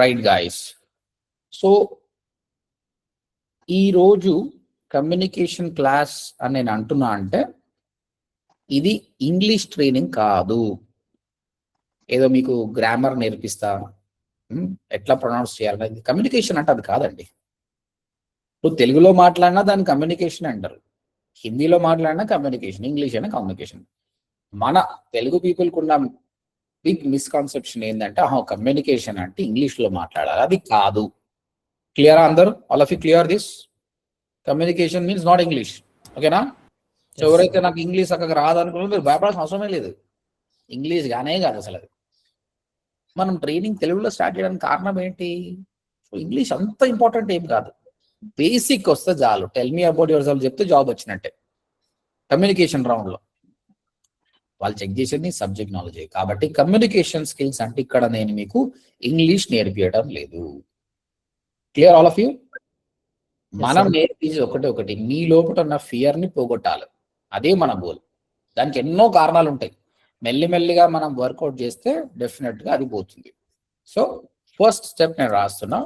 Right guys. So ఈరోజు communication class అని నేను అంటున్నా అంటే ఇది ఇంగ్లీష్ ట్రైనింగ్ కాదు. ఏదో మీకు గ్రామర్ నేర్పిస్తా, ఎట్లా ప్రొనౌన్స్ చేయాలనేది కమ్యూనికేషన్ అంటే అది కాదండి. నువ్వు తెలుగులో మాట్లాడినా దాన్ని కమ్యూనికేషన్ అంటారు, హిందీలో మాట్లాడినా కమ్యూనికేషన్, ఇంగ్లీష్ అయినా కమ్యూనికేషన్. మన తెలుగు పీపుల్కి ఉన్న బిగ్ మిస్కాన్సెప్షన్ ఏంటంటే కమ్యూనికేషన్ అంటే ఇంగ్లీష్లో మాట్లాడాలి, అది కాదు. క్లియరా అందరు? All of you clear this? Communication means not English. ఓకేనా? సో ఎవరైతే నాకు ఇంగ్లీష్ అక్కడ రాదనుకున్నా మీరు భయపడాల్సిన అవసరమే లేదు. ఇంగ్లీష్ గానే కాదు అసలు అది. మనం ట్రైనింగ్ తెలుగులో స్టార్ట్ చేయడానికి కారణం ఏంటి? సో ఇంగ్లీష్ అంత ఇంపార్టెంట్ ఏం కాదు, బేసిక్ వస్తే చాలు. Tell me about your self చెప్తే జాబ్ వచ్చినట్టే. కమ్యూనికేషన్ రౌండ్లో వాళ్ళు చెక్ చేసేది సబ్జెక్ట్ నాలెడ్జ్. కాబట్టి కమ్యూనికేషన్ స్కిల్స్ అంటే ఇక్కడ నేను మీకు ఇంగ్లీష్ నేర్పించడం లేదు. Clear all of you? మనం నేర్పించేది ఒకటి, మీ లోపల ఉన్న ఫియర్ని పోగొట్టాలి. అదే మన గోల్. దానికి ఎన్నో కారణాలు ఉంటాయి, మెల్లిమెల్లిగా మనం వర్కౌట్ చేస్తే డెఫినెట్గా అది పోతుంది. సో ఫస్ట్ స్టెప్ నేను రాస్తున్నా.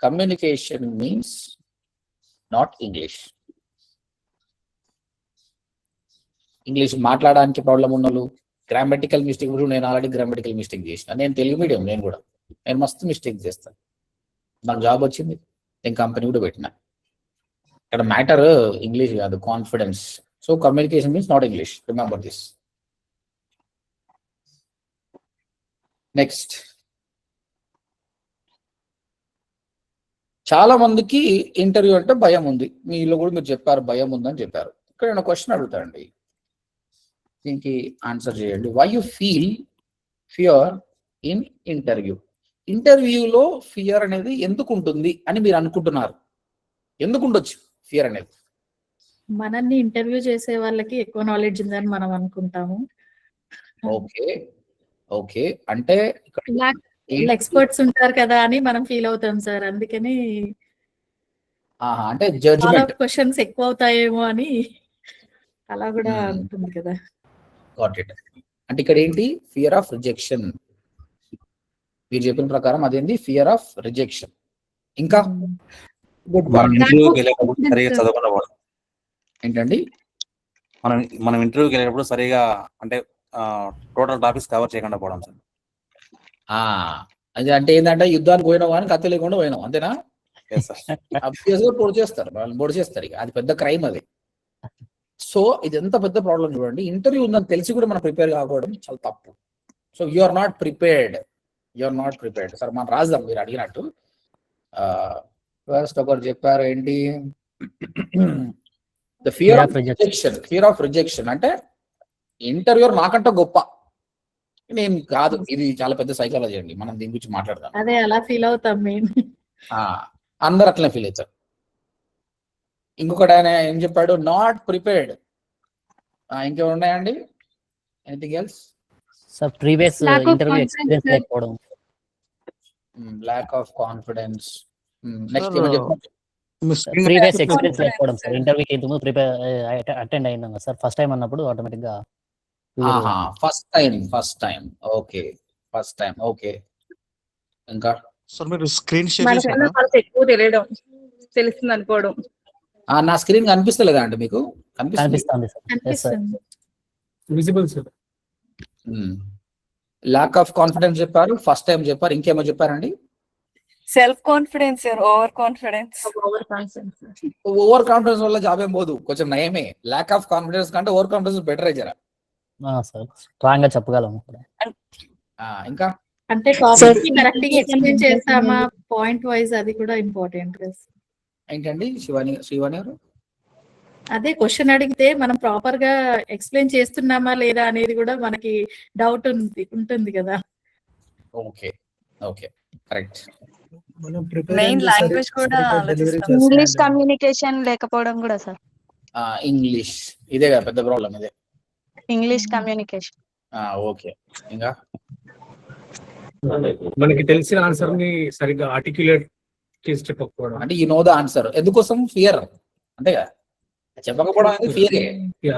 Communication means not English. English మాట్లాడడానికి ప్రాబ్లం ఉన్నోళ్ళు, గ్రామటికల్ మిస్టేక్ కూడా, నేను ఆల్రెడీ గ్రామటికల్ మిస్టేక్ చేసిన. నేను తెలుగు మీడియం, నేను మస్తు మిస్టేక్ చేస్తాను. నాకు జాబ్ వచ్చింది, నేను కంపెనీ కూడా పెట్టినా. ఇక్కడ మ్యాటర్ ఇంగ్లీష్ కాదు, confidence. So communication means not English, remember this. Next, చాలా మందికి ఇంటర్వ్యూ అంటే భయం ఉంది. మీలో కూడా మీరు చెప్పారు భయం ఉందని చెప్పారు. ఇక్కడ నేను క్వశ్చన్ అడుగుతానండి, దీనికి ఆన్సర్ చేయండి. Why you feel fear in interview? ఇంటర్వ్యూలో ఫియర్ అనేది ఎందుకు ఉంటుంది అని మీరు అనుకుంటున్నారు? ఎందుకు ఉండొచ్చు ఫియర్ అనేది? మనల్ని ఇంటర్వ్యూ చేసే వాళ్ళకి ఎక్కువ నాలెడ్జ్ ఉందని మనం అనుకుంటాము. ఓకే ఓకే, అంటే ఎక్స్పర్ట్స్ ఉంటారు కదా అని మనం ఫీల్ అవుతాం సార్. అందుకని అంటే జడ్జ్మెంట్ క్వశ్చన్స్ ఎక్కువ అవుతాయేమో అని అలా కూడా ఉంటుంది కదా. Got it. అంటే ఇక్కడ ఏంటి? Fear of rejection. మీరు చెప్పిన ప్రకారం అదేంటి? Fear of rejection. ఇంకా ఏంటండి? మనం ఇంటర్వ్యూకి వెళ్ళేటప్పుడు సరిగా అంటే టోటల్ టాపిక్స్ కవర్ చేయకుండా పోవడం సార్. అది అంటే ఏంటంటే యుద్ధానికి పోయినావు కానీ కత్తి లేకుండా పోయినావు, అంతేనా? పొడి చేస్తారు, వాళ్ళని పొడి చేస్తారు. ఇక అది పెద్ద క్రైమ్ అది. సో ఇది ఎంత పెద్ద ప్రాబ్లం చూడండి. ఇంటర్వ్యూ ఉందని తెలిసి కూడా మనం ప్రిపేర్ కాకపోవడం చాలా తప్పు. So you are not prepared. Sir మనం రాద్దాం మీరు అడిగినట్టు. ఫస్ట్ ఒకరు చెప్పారు ఏంటి? ద ఫియర్ ఆఫ్ రిజెక్షన్ అంటే ఇంటర్వ్యూర్ నాకంటే గొప్ప, నేను కాదు. ఇది చాలా పెద్ద సైకాలజీ అండి, మనం దీని గురించి మాట్లాడదాం. అదే అలా ఫీల్ అవుతాం మేము. అందరు అట్లనే ఫీల్ అవుతారు. ఇంకొకటి ఆయన ఏం చెప్పాడు? Not prepared. ఇంకేమైనా ఉన్నాయండి? Anything else? Sir previous interview experience లేకపోవడం. Lack of confidence. నెక్స్ట్ ఏమో చెప్పండి. ప్రీవియస్ ఎక్స్‌పీరియన్స్ లేకపోవడం సార్. ఇంటర్వ్యూకి ఇంతకు ప్రిపేర్ అటెండ్ అయినాం సార్. ఫస్ట్ టైం అన్నప్పుడు ఆటోమేటిక్ గా first time okay, first time okay. ఇంకా సార్ మీరు స్క్రీన్ షేర్ చేశారా? ఎక్కువ తెలుస్తుంది అనుకోవడం. నా స్క్రీన్ కనిపిస్తలేదా అండి మీకు? కనిపిస్తుంది sir. Visible sir. Lack of confidence చెప్పారు, ఫస్ట్ టైం చెప్పారు. ఇంకేమో చెప్పారండి? Self confidence sir. Over confidence వల్ల జాబ్ ఏం పోదు, కొంచెం నయమే. లాక్ ఆఫ్ కాన్ఫిడెన్స్ కంటే ఓవర్ కాన్ఫిడెన్స్ బెటర్ జరా. సార్ స్ట్రాంగ్ గా చెప్పగలం. ఇంకా అంటే టాపిక్ కి కరెక్ట్ గా ఎక్స్ప్లెయిన్ చేస్తామా పాయింట్ వైజ్, అది కూడా ఇంపార్టెంట్. ఏంటండి శ్రీవాణి గారు? అదే క్వశ్చన్ అడిగితే మనం ప్రాపర్ గా ఎక్స్ప్లెయిన్ చేస్తున్నామా లేదా అనేది కూడా మనకి డౌట్ ఉంటుంది కదా. Okay okay, correct. Main language కూడా ఇంగ్లీష్ కమ్యూనికేషన్ లేకపోవడం కూడా సార్. ఇంగ్లీష్ ఇదే కదా పెద్ద ప్రాబ్లం, ఇదే ఇంగ్లీష్ కమ్యూనికేషన్. ఓకే. ఇంకా మనకి తెలిసిన ఆన్సర్ ని సరిగ్గా ఆర్టిక్యులేట్ చేసి చెప్పకపోవడం. అంటే యు నో ద ఆన్సర్. ఎందుకోసం? ఫియర్, అంతే కదా. చెప్పకపోవడం అనేది ఫియరే.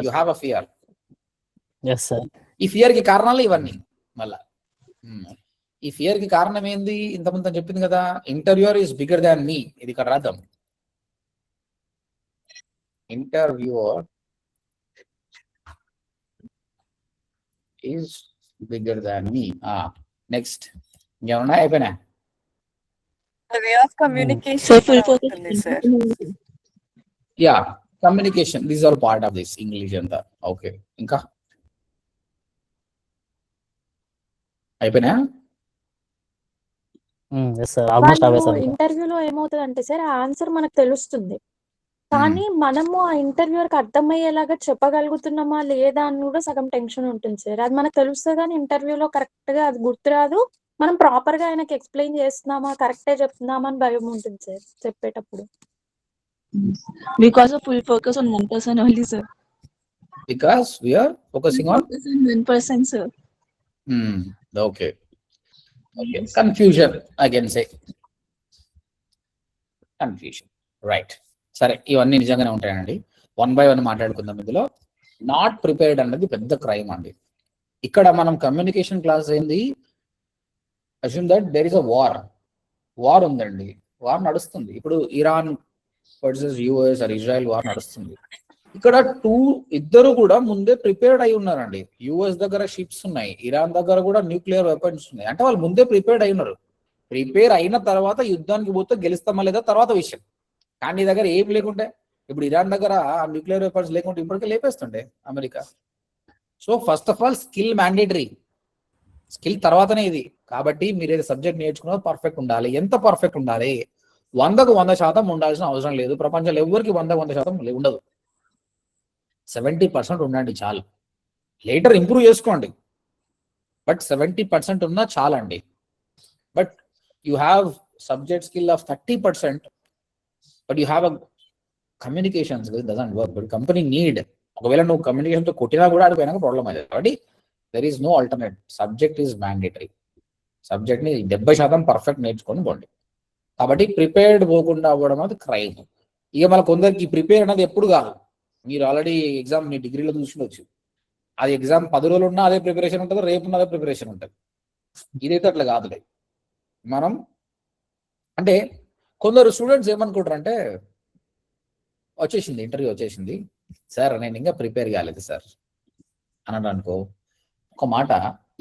You have a fear. yes sir. ఈ ఫియర్ కి కారణాలు ఇవన్నీ. మళ్ళా ఈ ఫియర్ కి కారణం ఏంది? ఇంతమంది చెప్పింది కదా, interviewer is bigger than me. ఇది ఇక్కడ రాద్దాం. Interviewer is bigger than me. Next ఇంకేమన్నా అయిపోయినా? వే ఆఫ్ కమ్యూనికేషన్ ఉంటుంది sir. Yeah, communication, these are part of this English అంతా. ఓకే, ఇంకా అయిపోయినా? ఎస్ సార్, ఆల్మోస్ట్ అవే సార్. ఇంటర్వ్యూలో ఏమవుతుంది అంటే సార్, ఆన్సర్ మనకు తెలుస్తుంది, కానీ మనము ఆ ఇంటర్వ్యూకి అర్థమయ్యేలాగా చెప్పగలుగుతున్నామా లేదా అని కూడా సగం టెన్షన్ ఉంటుంది సార్. అది మనకు తెలుస్తుంది కానీ ఇంటర్వ్యూలో కరెక్ట్ గా అది గుర్తురాదు. మనం ప్రాపర్ గా ఆయనకి ఎక్స్ప్లెయిన్ చేస్తున్నామా, కరెక్టే చెప్తున్నామా అని భయం ఉంటుంది సార్ చెప్పేటప్పుడు. Because of full focus on one person only, sir. Because we are focusing on one person, sir. Okay. Confusion, I can say. Confusion, right. సరే, ఇవన్నీ నిజంగానే ఉంటాయండి. 1 by 1 మాట్లాడుకుందాం. ఇందులో నాట్ ప్రిపేర్డ్ అన్నది పెద్ద క్రైమ్ అండి. ఇక్కడ మనం కమ్యూనికేషన్ క్లాస్ ఏంది, assume that there is a war ఉందండి. వార్ నడుస్తుంది ఇప్పుడు, Iran versus US or Israel war నడుస్తుంది. ఇక్కడ ఇద్దరు కూడా ముందే ప్రిపేర్డ్ అయి ఉన్నారండి. యుఎస్ దగ్గర షిప్స్ ఉన్నాయి, ఇరాన్ దగ్గర కూడా న్యూక్లియర్ వెపన్స్ ఉన్నాయి. అంటే వాళ్ళు ముందే ప్రిపేర్డ్ అయి ఉన్నారు. ప్రిపేర్ అయిన తర్వాత యుద్ధానికి పోతే గెలుస్తామా లేదా తర్వాత విషయం. కానీ నీ దగ్గర ఏం లేకుంటే, ఇప్పుడు ఇరాన్ దగ్గర న్యూక్లియర్ వెపన్స్ లేకుంటే ఇప్పటికే లేపేస్తుండే America. So first of all skill mandatory, skill తర్వాతనే ఇది. కాబట్టి మీరు ఏదో సబ్జెక్ట్ నేర్చుకున్నది పర్ఫెక్ట్ ఉండాలి. ఎంత పర్ఫెక్ట్ ఉండాలి? 100కు 100% ఉండాల్సిన అవసరం లేదు. ప్రపంచంలో ఎవరికి 100% ఉండదు. 70% ఉండండి చాలు. లేటర్ ఇంప్రూవ్ చేసుకోండి, బట్ 70% ఉన్నా చాలండి. But you have subject skill of 30%, but you have a communication doesn't work. But company need, ఒకవేళ నువ్వు కమ్యూనికేషన్తో కొట్టినా కూడా ఆడిపోయినాక ప్రాబ్లం అవుతుంది. కాబట్టి there is no alternate. Subject is mandatory. సబ్జెక్ట్ని 70% పర్ఫెక్ట్ నేర్చుకొని పోండి. కాబట్టి ప్రిపేర్డ్ పోకుండా అవ్వడం అది క్రైమ్. ఇక మన కొందరికి ప్రిపేర్ అనేది ఎప్పుడు కాదు. మీరు ఆల్రెడీ ఎగ్జామ్ మీ డిగ్రీలో చూసుకోవచ్చు. అది ఎగ్జామ్ 10 రోజులు ఉన్నా అదే ప్రిపరేషన్ ఉంటుంది, రేపు అదే ప్రిపరేషన్ ఉంటుంది. ఇదైతే అట్లా కాదులే. మనం అంటే కొందరు స్టూడెంట్స్ ఏమనుకుంటారు అంటే, వచ్చేసింది ఇంటర్వ్యూ వచ్చేసింది సార్, నేను ఇంకా ప్రిపేర్ కాలేదు సార్ అన్నాడు అనుకో. ఒక మాట,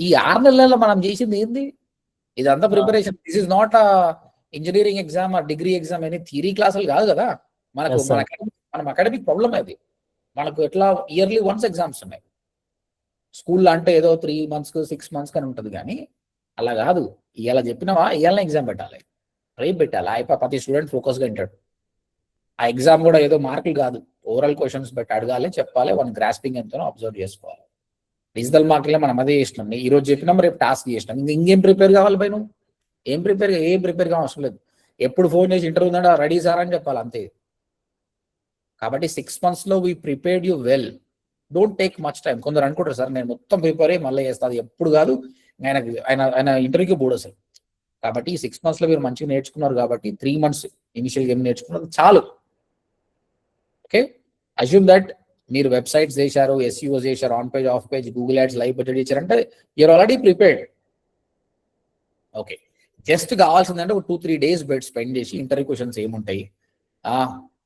ఈ 6 నెలల్లో మనం చేసింది ఏంది? ఇదంతా preparation. This is not engineering exam ఆ డిగ్రీ ఎగ్జామ్ అని థియరీ క్లాసులు కాదు కదా. మనకు మనం అకాడమిక్ ప్రాబ్లం అది. మనకు ఎట్లా ఇయర్లీ వన్స్ ఎగ్జామ్స్ ఉన్నాయి. స్కూల్లో అంటే ఏదో 3 months 6 months కానీ ఉంటుంది, కానీ అలా కాదు. ఇవాళ చెప్పినావా, ఇవాళ ఎగ్జామ్ పెట్టాలి, రేపు పెట్టాలి. ప్రతి స్టూడెంట్ ఫోకస్గా వింటాడు. ఆ ఎగ్జామ్ కూడా ఏదో మార్కులు కాదు, ఓవరాల్ క్వశ్చన్స్ పెట్టి అడగాలి, చెప్పాలి. వన్ గ్రాస్పింగ్ ఎంతనో అబ్జర్వ్ చేసుకోవాలి. డిజిటల్ మార్కులే మనం అదే చేసినాం. ఈ రోజు చెప్పినాం, రేపు టాస్క్ చేసినాం. ఇంకేం ప్రిపేర్ కావాలి పై? నువ్వు ఏం ప్రిపేర్ కావాలి అవసరం లేదు. ఎప్పుడు ఫోన్ చేసి ఇంటర్వ్యూ ఉందా రెడీ సార్ అని చెప్పాలి, అంతే. కాబట్టి 6 months we prepared you well. Don't take much time. కొందరు అనుకుంటారు సార్ నేను మొత్తం ప్రిపేర్ అయ్యి మళ్ళీ చేస్తాను. ఎప్పుడు కాదు, ఆయన ఇంటర్వ్యూకి పోడు అసలు. కాబట్టి 6 months మీరు మంచిగా నేర్చుకున్నారు. కాబట్టి 3 months ఇనిషియల్గా ఏం నేర్చుకున్నారు చాలు. ఓకే, అజ్యూమ్ దట్ మీరు వెబ్సైట్స్ చేశారు, ఎస్ఈఓ చేశారు, on page, off page, Google ads, live budget చేశారంటే you are already prepared. Okay, just కావాల్సిందంటే ఒక 2-3 days స్పెండ్ చేసి ఇంటర్వ్యూ క్వశ్చన్స్ ఏముంటాయి,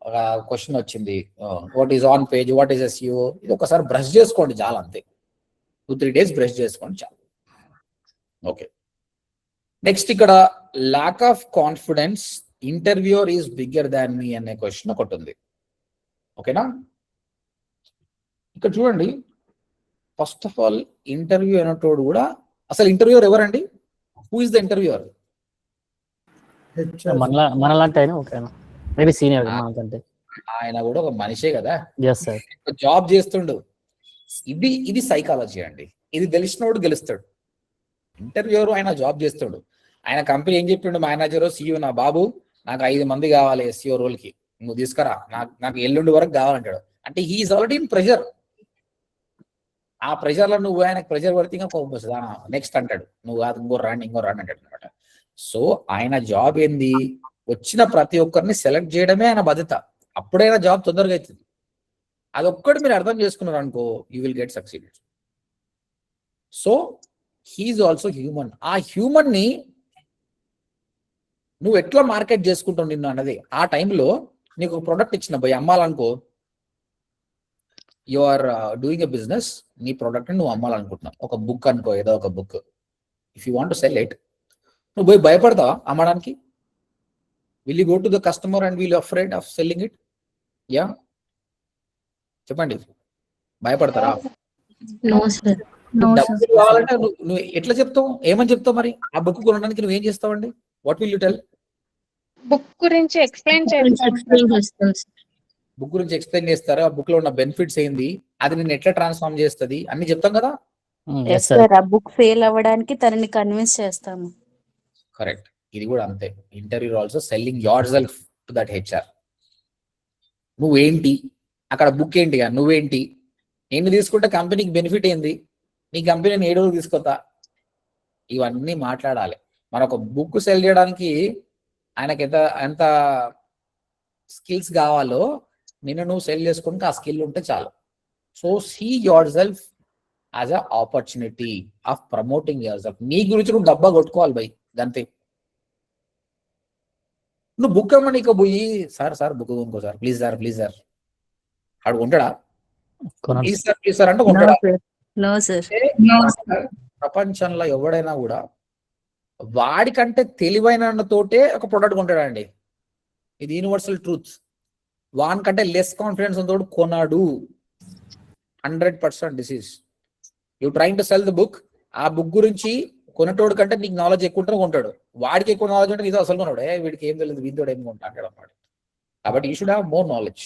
ఒక క్వశ్చన్ వచ్చింది, what is on page, what is SEO, ఇది ఒకసారి బ్రష్ చేసుకోండి చాలు, అంతే. 2-3 days బ్రష్ చేసుకోండి చాలు. ఓకే, నెక్స్ట్ ఇక్కడ lack of confidence, interviewer is bigger than me అనే క్వశ్చన్ ఒకటి ఉంది. ఓకేనా? ఇక్కడ చూడండి, ఫస్ట్ ఆఫ్ ఆల్ ఇంటర్వ్యూ అనేటోడు కూడా, అసలు ఇంటర్వ్యూర్ ఎవరండి? Who is the interviewer? మనలాంటి ఆయన, ఓకేనా, మేబీ సీనియర్ అంటే. ఆయన కూడా ఒక మనిషే కదా, ఎస్ సార్. జాబ్ చేస్తుండు. ఇది సైకాలజీ అండి. ఇది తెలిసినోడు గెలుస్తాడు. ఇంటర్వ్యూర్ ఆయన జాబ్ చేస్తాడు. ఆయన కంపెనీ ఏం చెప్పిండు మేనేజర్, సీఈఓ, నా బాబు నాకు 5 మంది కావాలి ఎస్ఈఓ రోల్కి, నువ్వు తీసుకురా, నాకు ఎల్లుండి వరకు కావాలంటాడు. అంటే హీఈస్ ఆల్రెడీ ఇన్ ప్రెషర్. ఆ ప్రెషర్లో నువ్వు ఆయనకు ప్రెషర్ పడితే ఇంకా కోపం వస్తుంది. నెక్స్ట్ అంటాడు, నువ్వు కాదు ఇంకో రాండి అంటాడు అనమాట. సో ఆయన జాబ్ ఏంది? వచ్చిన ప్రతి ఒక్కరిని సెలెక్ట్ చేయడమే ఆయన బాధ్యత. అప్పుడైనా జాబ్ తొందరగా అవుతుంది. అదొక్కటి మీరు అర్థం చేసుకున్నారు అనుకో, you will get succeeded. So he is also human. ఆ హ్యూమన్ ని నువ్వు ఎట్లా మార్కెట్ చేసుకుంటావు నిన్ను అన్నది. ఆ టైంలో నీకు ఒక ప్రొడక్ట్ ఇచ్చిన పోయి అమ్మాలనుకో, you are doing a business, నీ ప్రొడక్ట్ నువ్వు అమ్మాలనుకుంటున్నావు. ఒక బుక్ అనుకో, ఏదో ఒక book. If you want to sell it, నువ్వు పోయి భయపడతావా అమ్మడానికి? Will you go to the customer and will you afraid of selling it? Yeah, చెప్పండి, భయపడతారా? డబ్బులు కావాలంటే నువ్వు ఎట్లా చెప్తావు? ఏమని చెప్తావు మరి? ఆ బుక్ కొనడానికి నువ్వు ఏం చేస్తావండి? What will you tell? Book గురించి ఎక్స్ప్లెయిన్ బుక్ గురించి ఎక్స్ప్లెయిన్ చేస్తారు. ఆ బుక్ లో ఉన్న బెనిఫిట్స్ ఏంది, అది నేను ఎట్లా ట్రాన్స్ఫార్మ్ చేస్తుంది అన్ని చెప్తాం కదా. Yes sir. ఆ బుక్ సేల్ అవ్వడానికి తనని కన్విన్స్ చేస్తాము. కరెక్ట్. ఇది కూడా అంతే. Interview also selling yourself to that HR. నువ్వేంటి, అక్కడ బుక్ ఏంటిగా, నువ్వేంటి, ఎన్ని తీసుకుంటే కంపెనీకి బెనిఫిట్ ఏంది, నీ కంపెనీని 7 రోజులు తీసుకోతా, ఇవన్నీ మాట్లాడాలి. మన ఒక బుక్ సెల్ చేయడానికి ఆయనకి ఎంత స్కిల్స్ కావాలో నిన్ను నువ్వు సెల్ చేసుకుంటే ఆ స్కిల్ ఉంటే చాలు. So see yourself as a opportunity of promoting yourself. నీ గురించి నువ్వు డబ్బా కొట్టుకోవాలి బై, గంతే. నువ్వు బుక్ అమ్మ నీకు పోయి సార్ బుక్ కొనుక్కో సార్, ప్లీజ్ సార్ ఆడు కొంటాడా? ప్లీజ్ సార్ అంటే కొంటాడా? ప్రపంచంలో ఎవడైనా కూడా వాడికంటే తెలివైన తోటే ఒక ప్రొడక్ట్ కొంటాడండి. ఇది యూనివర్సల్ ట్రూత్. వానికంటే లెస్ కాన్ఫిడెన్స్ తోడు కొనాడు. 100% this is you trying to cell the book. ఆ బుక్ గురించి కొనటోడు కంటే నీకు నాలెడ్జ్ ఎక్కువ ఉంటే కొంటాడు. వాడికి ఎక్కువ నాలెడ్జ్ ఉంటే ఇది అసలు కొన్నాడు, వీడికి ఏం తెలియదు, వీడితోడు ఏం కొంటా అంటాడు అన్నమాట. కాబట్టి you should have more knowledge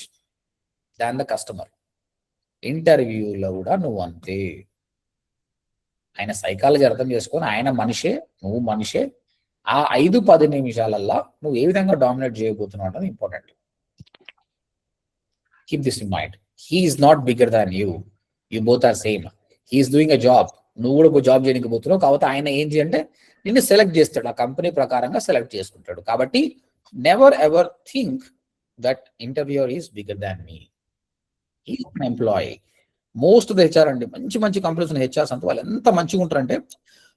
than the customer. ఇంటర్వ్యూలో కూడా నువ్వు అంతే. ఆయన సైకాలజీ అర్థం చేసుకొని, ఆయన మనిషే, నువ్వు మనిషే. ఆ 5-10 నిమిషాలల్లో నువ్వు ఏ విధంగా డామినేట్ చేయబోతున్నావు అనేది important. Keep this in mind. He is not bigger than you, you both are same. He is doing a job, నువ్వు కూడా జాబ్ చేయడానికి పోతున్నావు. కాబట్టి ఆయన ఏం చేయంటే నిన్ను సెలెక్ట్ చేస్తాడు, ఆ కంపెనీ ప్రకారంగా సెలెక్ట్ చేసుకుంటాడు. కాబట్టి never ever think that interviewer is bigger than me. He is an employee. Most of the HR అండి, మంచి మంచి కంపెనీస్ ఉన్న హెచ్ఆర్స్ అంతా వాళ్ళు ఎంత మంచిగా ఉంటారంటే,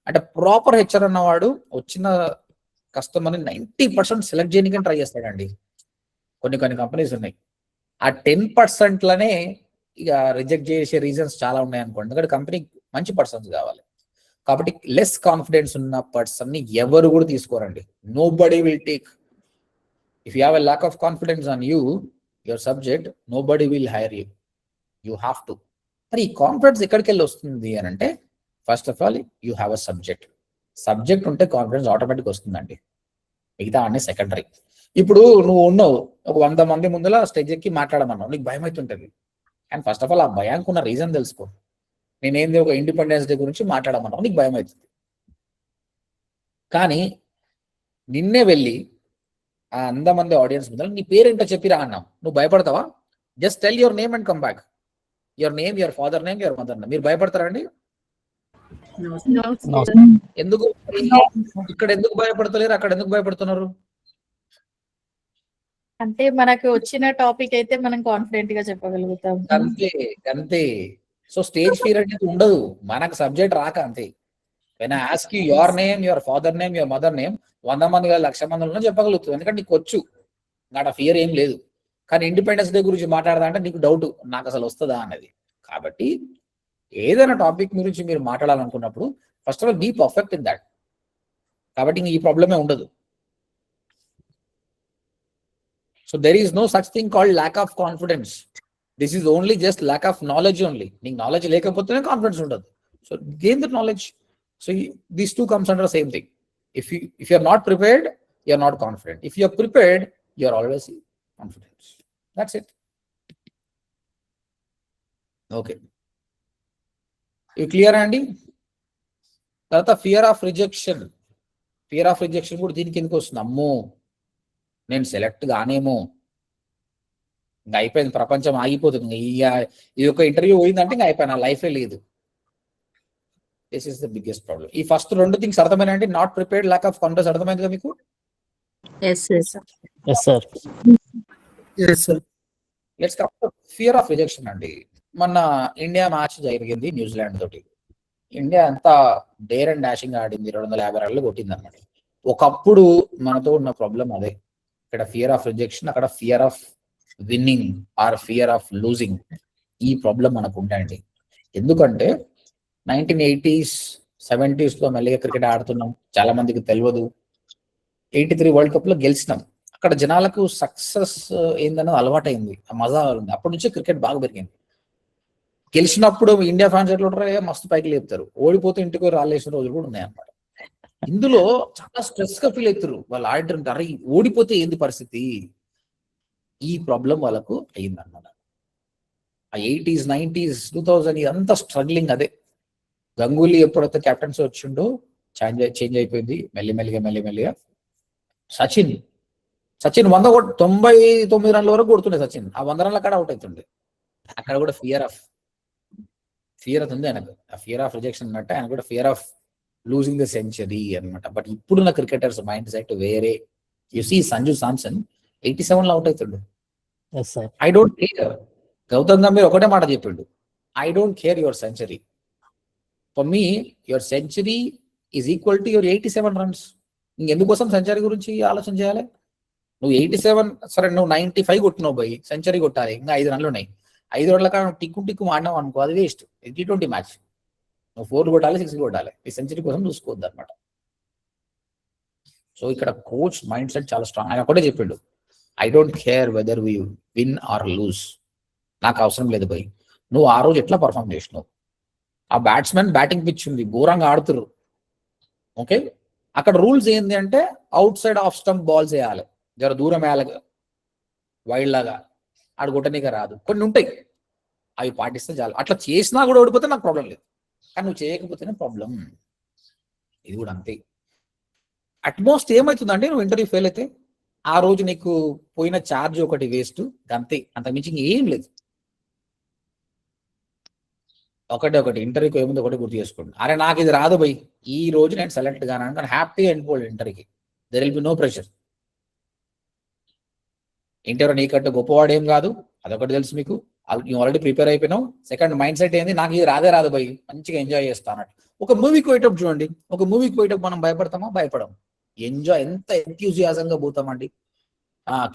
అంటే ప్రాపర్ హెచ్ఆర్ అన్నవాడు వచ్చిన కస్టమర్ని 90% సెలెక్ట్ చేయడానికి ట్రై చేస్తాడండి. కొన్ని కంపెనీస్ ఉన్నాయి, ఆ 10%లోనే ఇక రిజెక్ట్ చేసే రీజన్స్ చాలా ఉన్నాయి అనుకోండి. ఎందుకంటే కంపెనీకి మంచి పర్సన్స్ కావాలి. కాబట్టి లెస్ కాన్ఫిడెన్స్ ఉన్న పర్సన్ని ఎవరు కూడా తీసుకోరండి. Nobody will take. If you have a lack of confidence on you, your subject, nobody will hire you. You have to. మరి ఈ కాన్ఫిడెన్స్ ఎక్కడికి వెళ్ళి వస్తుంది అని అంటే, first of all you have a subject ఉంటే confidence automatic వస్తుందండి. మిగతా అన్నీ సెకండరీ. ఇప్పుడు నువ్వు ఉన్నావు, ఒక 100 మంది ముందుల స్టేజ్ ఎక్కి మాట్లాడమన్నావు, నీకు భయం అవుతుంటుంది. అండ్ ఫస్ట్ ఆఫ్ ఆల్ ఆ భయానికి ఉన్న రీజన్ తెలుసుకో. నేనేంది ఒక ఇండిపెండెన్స్ డే గురించి మాట్లాడమన్నావు, నీకు భయం అవుతుంది. కానీ నిన్నే వెళ్ళి ఆ 100 మంది ఆడియన్స్ ముందర నీ పేరేంటో చెప్పిరా అన్నాం, నువ్వు భయపడతావా? Just tell your name and come back. Your name, your father name, your mother name. మీరు భయపడతారండి? ఎందుకు? ఇక్కడ ఎందుకు భయపడతలేరు, అక్కడ ఎందుకు భయపడుతున్నారు? అంటే మనకు వచ్చిన టాపిక్ అయితే మనం కాన్ఫిడెంట్ గా చెప్పగలుగుతాం. అంతే. సో స్టేజ్ ఫియర్ అనేది ఉండదు, మనకు సబ్జెక్ట్ రాక అంతే. When I ask you your name, your father name, your mother name, 100 మంది 1,00,000 మందిలో చెప్పగలుగుతుంది. ఎందుకంటే నీకు వచ్చు, నాకు ఫియర్ ఏం లేదు. కానీ ఇండిపెండెన్స్ డే గురించి మాట్లాడదా అంటే నీకు డౌట్, నాకు అసలు వస్తుందా అన్నది. కాబట్టి ఏదైనా టాపిక్ గురించి మీరు మాట్లాడాలనుకున్నప్పుడు first of all be perfect in that. కాబట్టి ఈ ప్రాబ్లమే ఉండదు. So there is no such thing called lack of confidence. This is only just lack of knowledge only. నీకు నాలెడ్జ్ లేకపోతేనే కాన్ఫిడెన్స్ ఉండదు. So gain the knowledge. So these two comes under same thing. If you are not prepared, you are not confident. If you are prepared, you are always confident. That's it. Okay. You clear, Andy? Tarata fear of rejection. Fear of rejection kuda deeniki enduku vastundhi. Ammo nenu select gaanemo, inga ayipoyindi, prapancham aagipotundi. Ee oka interview oyindante inga ayipoyina, life e ledu. This is the biggest problem. ఈ first 2 things అర్థమైనండి. Not prepared, lack of confidence అర్థమైందిగా మీకు? Yes sir. Let's come to fear of rejection అండి. మొన్న India match జరిగింది New Zealand తోటి. India అంతా dare and dashing ఆడింది, 250 రన్లు కొట్టింది అన్నమాట. ఒకప్పుడు మనతో ఉన్న ప్రాబ్లం అదే. ఇక్కడ ఫియర్ ఆఫ్ రిజెక్షన్, అక్కడ fear of winning or fear of losing. ఈ ప్రాబ్లం మనకు ఉంటాయండి. ఎందుకంటే 1980s 70s లో మెల్లిగా క్రికెట్ ఆడుతున్నాం, చాలా మందికి తెలియదు. 83 వరల్డ్ కప్ లో గెలిచినాం. అక్కడ జనాలకు సక్సెస్ ఏందన్నది అలవాటైంది, ఆ మజా ఉంది. అప్పటి నుంచి క్రికెట్ బాగా పెరిగింది. గెలిచినప్పుడు ఇండియా ఫ్యాన్స్ ఎట్లా ఉంటారు, మస్తు పైకి లేపుతారు. ఓడిపోతే ఇంటికి రాలేసిన రోజులు కూడా ఉన్నాయన్నమాట. ఇందులో చాలా స్ట్రెస్ గా ఫీల్ అవుతారు వాళ్ళు ఆడుతుంటారు. అరే ఓడిపోతే ఏంది పరిస్థితి, ఈ ప్రాబ్లం వాళ్ళకు అయిందన్నమాట. ఆ 80s 90s 2000 ఇదంతా స్ట్రగ్లింగ్ అదే. గంగూలీ ఎప్పుడైతే కెప్టెన్సీ వచ్చిండో చేంజ్ అయిపోయింది మెల్లిమెల్లిగా. సచిన్ 99 రన్ల వరకు కొడుతుండే సచిన్. ఆ 100 రన్ల కాడ అవుట్ అవుతుండే. అక్కడ కూడా ఫియర్ ఉంది ఆయనకు. ఆ ఫియర్ ఆఫ్ రిజెక్షన్ అన్నట్టు ఆయన కూడా fear of losing the century అనమాట. బట్ ఇప్పుడున్న క్రికెటర్స్ మైండ్ సెట్ వేరే. యు సీ సంజు సామ్సన్ 87 లో అవుట్ అవుతుండు. Yes sir. I don't care. Gautam Gambhir ఒకటే మాట చెప్పిండు, I don't care your century. For me your century is equal to your 87 runs. ఇంకెందుకోసం century గురించి ఆలోచన చేయాలి? నువ్వు 87 సరే, నువ్వు 95 కొట్టినావు పోయి సెంచరీ కొట్టాలి, ఇంకా 5 రన్లు ఉన్నాయి. 5 రన్ల కాడ టిక్కు ఆడినావు అనుకో, అది వేస్ట్. T20 మ్యాచ్ నువ్వు 4 కొట్టాలి, 6 కొట్టాలి. ఈ సెంచరీ కోసం చూసుకోవద్దు అనమాట. సో ఇక్కడ కోచ్ మైండ్ సెట్ చాలా స్ట్రాంగ్. ఆయన ఒకటే చెప్పిండు, I don't care whether we win or lose. నాకు అవసరం లేదు పోయి, నువ్వు ఆ రోజు ఎట్లా పర్ఫామ్ చేసినావు. ఆ బ్యాట్స్మెన్ బ్యాటింగ్ పిచ్ ఉంది, ఘోరంగా ఆడుతురు. ఓకే, అక్కడ రూల్స్ ఏంది అంటే out side off stump balls వేయాలి, జర దూరం వేయాలి, వైల్డ్ లాగా. ఆడు కొట్టనీక రాదు. కొన్ని ఉంటాయి, అవి పాటిస్తే చాలు. అట్లా చేసినా కూడా ఓడిపోతే నాకు ప్రాబ్లం లేదు, కానీ నువ్వు చేయకపోతేనే ప్రాబ్లం. ఇది కూడా అంతే. అట్మోస్ట్ ఏమవుతుందంటే, నువ్వు ఇంటర్వ్యూ ఫెయిల్ అయితే ఆ రోజు నీకు పోయిన ఛార్జ్ ఒకటి వేస్ట్, అంతే. అంతకుమించి ఏం లేదు. ఒకటి ఇంటర్వ్యూకి ఏముంది ఒకటి గుర్తు చేసుకోండి, అరే నాకు ఇది రాదు బై, ఈ రోజు నేను సెలెక్ట్ గాను కానీ హ్యాపీగా వెళ్ళిపోవాలి ఇంటర్వ్యూకి. There will be no pressure. Interview నీకంటే గొప్పవాడు ఏం కాదు, అదొకటి తెలుసు మీకు. నువ్వు ఆల్రెడీ ప్రిపేర్ అయిపోయినావు. సెకండ్ మైండ్ సెట్ ఏంది, నాకు ఇది రాదు బై, మంచిగా ఎంజాయ్ చేస్తా అన్నట్టు. ఒక మూవీకి పోయేటప్పుడు చూడండి, ఒక మూవీకి పోయేటప్పుడు మనం భయపడతామా? భయపడము. ఎంజాయ్, ఎంత ఎంథ్యూజియాజంగా పోతామండి.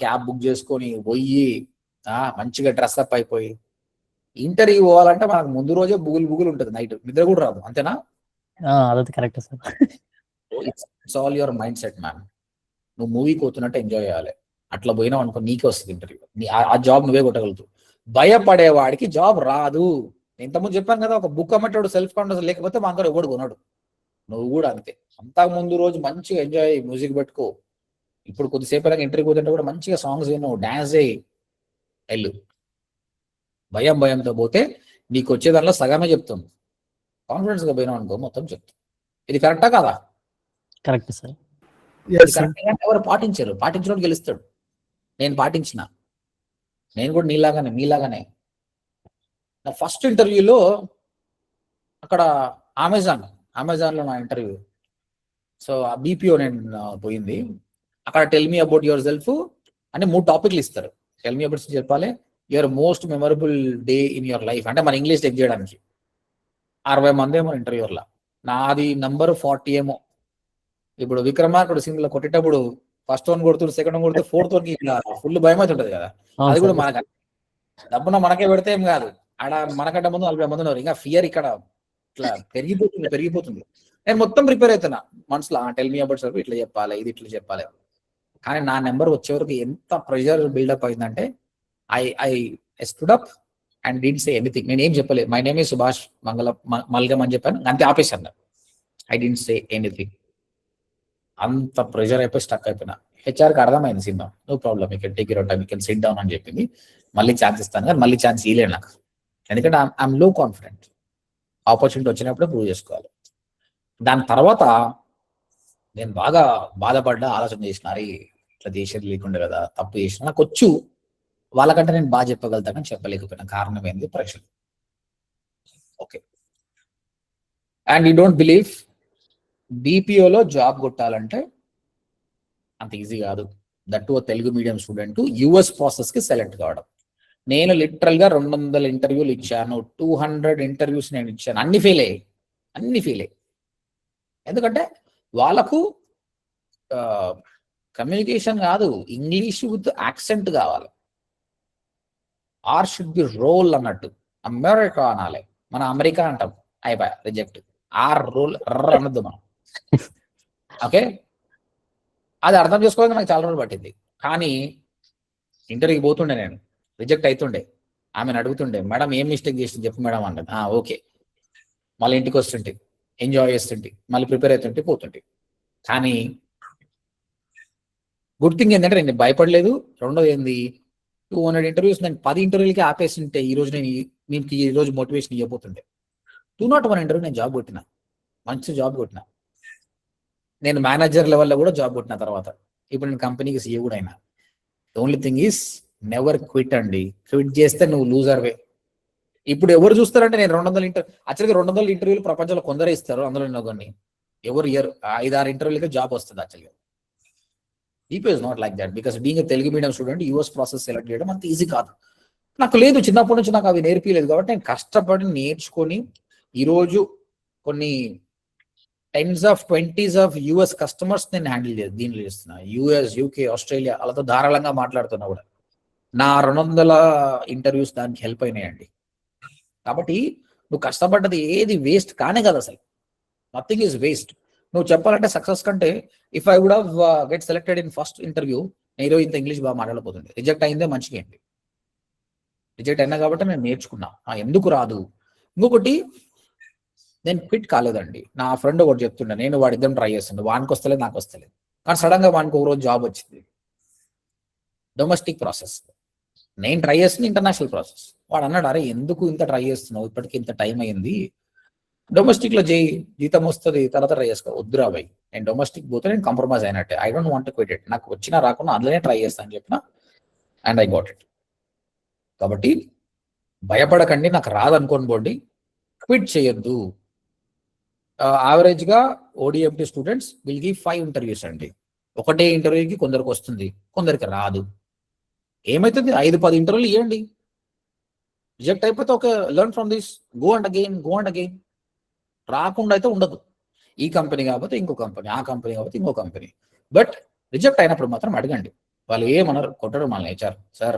క్యాబ్ బుక్ చేసుకొని పోయి మంచిగా డ్రెస్ అప్ అయిపోయి ఇంటర్వ్యూ పోవాలంటే మనకు ముందు రోజే బుగులు ఉంటుంది, నైట్ నిద్ర కూడా రాదు. అంతేనా? అదైతే correct sir. It's all your mind set man. నువ్వు మూవీకి పోతున్నట్టు ఎంజాయ్ చేయాలి. అట్లా పోయినావు అనుకో, నీకే వస్తుంది ఇంటర్వ్యూ. ఆ జాబ్ నువ్వే కొట్టగలుగుతావు. భయపడేవాడికి జాబ్ రాదు. ఇంతకుముందు చెప్పాను కదా, ఒక బుక్ అమ్మేటాడు సెల్ఫ్ కాన్ఫిడెన్స్ లేకపోతే మా అందరూ ఎవడు కొన్నాడు. నువ్వు కూడా అంతే. అంతకు ముందు రోజు మంచిగా ఎంజాయ్, మ్యూజిక్ పెట్టుకో. ఇప్పుడు కొద్దిసేపు అయినా ఇంటర్వ్యూ పోతుంటే కూడా మంచిగా సాంగ్స్ విను, డాన్స్ చేయి, వెళ్ళు. భయంతో పోతే నీకు వచ్చేదానిలో సగమే చెప్తుంది. కాన్ఫిడెన్స్ గా పోయినావు అనుకో, మొత్తం చెప్తుంది. ఇది కరెక్టా కాదా? Correct sir. ఎవరు పాటించినోడు గెలుస్తాడు. నేను పాటించిన, నేను కూడా మీలాగానే. నా ఫస్ట్ ఇంటర్వ్యూలో అక్కడ అమెజాన్ లో నా ఇంటర్వ్యూ. సో ఆ BPO నేను పోయింది. అక్కడ tell me about your self అంటే 3 టాపిక్లు ఇస్తారు. టెల్ మీ అబౌట్ చెప్పాలి, your most memorable day in your life అంటే మన ఇంగ్లీష్ చెక్ చేయడానికి. 60 మంది ఏమో ఇంటర్వ్యూర్లా, నాది నంబర్ 40 ఏమో. ఇప్పుడు విక్రమార్కుడు సినిమాలో కొట్టేటప్పుడు ఫస్ట్ వన్ కొడుతుంది, సెకండ్ వన్ కొడితే ఫోర్త్ వన్కి ఇట్లా ఫుల్ భయం అవుతుంటది కదా. అది కూడా మనకు డబ్బున మనకే పెడితే ఏం కాదు, ఆడ మనకంటే ముందు 40 మంది ఉన్నారు. ఇంకా ఫియర్ ఇక్కడ ఇట్లా పెరిగిపోతుంది. నేను మొత్తం ప్రిపేర్ అవుతున్నా మనసులో, టెల్ మీ అబౌట్ సెల్ఫ్ ఇట్లా చెప్పాలి, ఇది ఇట్లా చెప్పాలి. కానీ నా నెంబర్ వచ్చే వరకు ఎంత ప్రెషర్ బిల్డప్ అయిందంటే I stood up and did say anything. నేను ఏం చెప్పలేదు. My name is Subhash Malgam అని చెప్పాను, అంతే, ఆపేశాను. I did say anything. అంత ప్రెషర్ అయిపోయి స్టక్ అయిపోయినా. హెచ్ఆర్కి అర్థమైంది cinema, no problem, you can take your time, you can sit down అని చెప్పింది. మళ్ళీ ఛాన్స్ ఇస్తాను, కానీ మళ్ళీ ఛాన్స్ ఇవ్వలేదు నాకు. ఎందుకంటే ఐఎమ్ లో కాన్ఫిడెంట్. ఆపర్చునిటీ వచ్చినప్పుడే ప్రూవ్ చేసుకోవాలి. దాని తర్వాత నేను బాగా బాధపడ్డా, ఆలోచన చేసిన, అరే ఇట్లా చేసేది లేకుండా కదా, తప్పు చేసిన. నాకు వచ్చు, వాళ్ళకంటే నేను బాగా చెప్పగలుగుతానని చెప్పలేకపోయినా. కారణం ఏంది? Pressure. Okay, and you don't believe, BPOలో జాబ్ కొట్టాలంటే అంత ఈజీ కాదు. That Telugu medium student US ప్రాసెస్కి సెలెక్ట్ కావడం. నేను లిటరల్గా 200 ఇంటర్వ్యూలు ఇచ్చాను, 200 ఇంటర్వ్యూస్ నేను ఇచ్చాను, అన్ని ఫెయిల్ అయ్యాయి. అన్ని ఫెయిలే. ఎందుకంటే వాళ్ళకు కమ్యూనికేషన్ కాదు, ఇంగ్లీష్ విత్ యాక్సెంట్ కావాలి. ఆర్ షుడ్ బి రోల్ అన్నట్టు. అమెరికా అనాలి, మన అమెరికా అంటాం, అయిపోయా రిజెక్ట్. ఆర్ రోల్ అనొద్దు మనం. ఓకే, అది అర్థం చేసుకోవడానికి నాకు చాలా రోజులు పట్టింది. కానీ ఇంటర్వ్యూకి పోతుండే, నేను రిజెక్ట్ అవుతుండే, ఆమెను అడుగుతుండే, మేడం ఏం మిస్టేక్ చేసింది చెప్పు మేడం అంటే, ఓకే, మళ్ళీ ఇంటికి వస్తుంటే ఎంజాయ్ చేస్తుంటే మళ్ళీ ప్రిపేర్ అవుతుంటే పోతుంటే. కానీ గుడ్ థింగ్ ఏంటంటే నేను భయపడలేదు. రెండోది ఏంది, 200 ఇంటర్వ్యూస్ నేను 10 ఇంటర్వ్యూలకి ఆపేస్తుంటే ఈ రోజు నేను ఈ రోజు మోటివేషన్ ఇవ్వబోతుండే. 201 ఇంటర్వ్యూ నేను జాబ్ కొట్టిన, మంచి జాబ్ కొట్టిన. నేను మేనేజర్ లెవెల్లో కూడా జాబ్ కొట్టిన తర్వాత. ఇప్పుడు నేను కంపెనీకి సీఏ కూడా అయినా. The only thing is never quit అండి. క్విట్ చేస్తే నువ్వు లూజర్వే. ఇప్పుడు ఎవరు చూస్తారంటే నేను 200 ఇంటర్వ్యూలు ప్రపంచంలో కొందరే ఇస్తారు, అందులో కొన్ని ఎవరు ఇయర్ 5-6 ఇంటర్వ్యూలకి జాబ్ వస్తుంది. యాక్చువల్గా DPO is not like that, because being a Telugu medium student, US process select చేయడం అంత ఈజీ కాదు. నాకు లేదు, చిన్నప్పటి నుంచి నాకు అవి నేర్పిలేదు. కాబట్టి నేను కష్టపడి నేర్చుకొని ఈరోజు కొన్ని 10s of 20s of US customers నేను హ్యాండిల్ దీనిలో చేస్తున్నా. US, UK, ఆస్ట్రేలియా వాళ్ళతో ధారాళంగా మాట్లాడుతున్నా కూడా. నా 200 ఇంటర్వ్యూస్ దానికి హెల్ప్ అయినాయండి. కాబట్టి నువ్వు కష్టపడ్డది ఏది వేస్ట్ కానే కదా అసలు. Nothing is waste. నువ్వు చెప్పాలంటే సక్సెస్ కంటే, if I would have get selected in first interview, నేను ఈరోజు ఇంత ఇంగ్లీష్ బాగా మాట్లాడబోతుంది. రిజెక్ట్ అయిందే మంచిగా అయింది. రిజెక్ట్ అయినా కాబట్టి నేను నేర్చుకున్నా ఎందుకు రాదు. ఇంకొకటి, నేను క్విట్ కాలేదండి. నా ఫ్రెండ్ ఒకటి చెప్తుండే, నేను వాడిద్దరం ట్రై చేస్తుండే, వానికి వస్తలేదు నాకు వస్తలేదు. కానీ సడన్ గా వానికి ఒక రోజు జాబ్ వచ్చింది. Domestic process. నేను ట్రై చేస్తుంది ఇంటర్నేషనల్ ప్రాసెస్. వాడు అన్నాడు, అరే ఎందుకు ఇంత ట్రై చేస్తున్నావు, ఇప్పటికి ఇంత టైం అయింది, డొమెస్టిక్ లో చేయి, జీతం వస్తుంది, తర్వాత ట్రై చేసుకో. వద్దురా భయ్, నేను డొమెస్టిక్ పోతే నేను కాంప్రమైజ్ అయినట్టే. I don't want to quit it. నాకు వచ్చినా రాకుండా అందులోనే ట్రై చేస్తాను అని చెప్పిన, అండ్ ఐ గాట్ ఇట్. కాబట్టి భయపడకండి, నాకు రాదనుకోని పోండి, క్విట్ చేయొద్దు. యావరేజ్ గా ODMT students will give 5 interviews అండి. ఒకటే ఇంటర్వ్యూకి కొందరికి వస్తుంది, కొందరికి రాదు. ఏమైతుంది, 5-10 ఇంటర్వ్యూలు ఇవ్వండి. రిజెక్ట్ అయిపోతే okay, learn from this, go and again. రాకుండా అయితే ఉండదు. ఈ కంపెనీ కాకపోతే ఇంకో కంపెనీ, ఆ కంపెనీ కాకపోతే ఇంకో కంపెనీ. బట్ రిజెక్ట్ అయినప్పుడు మాత్రం అడగండి. వాళ్ళు ఏమన్నారు, కొట్టడం మన నేచర్ సార్,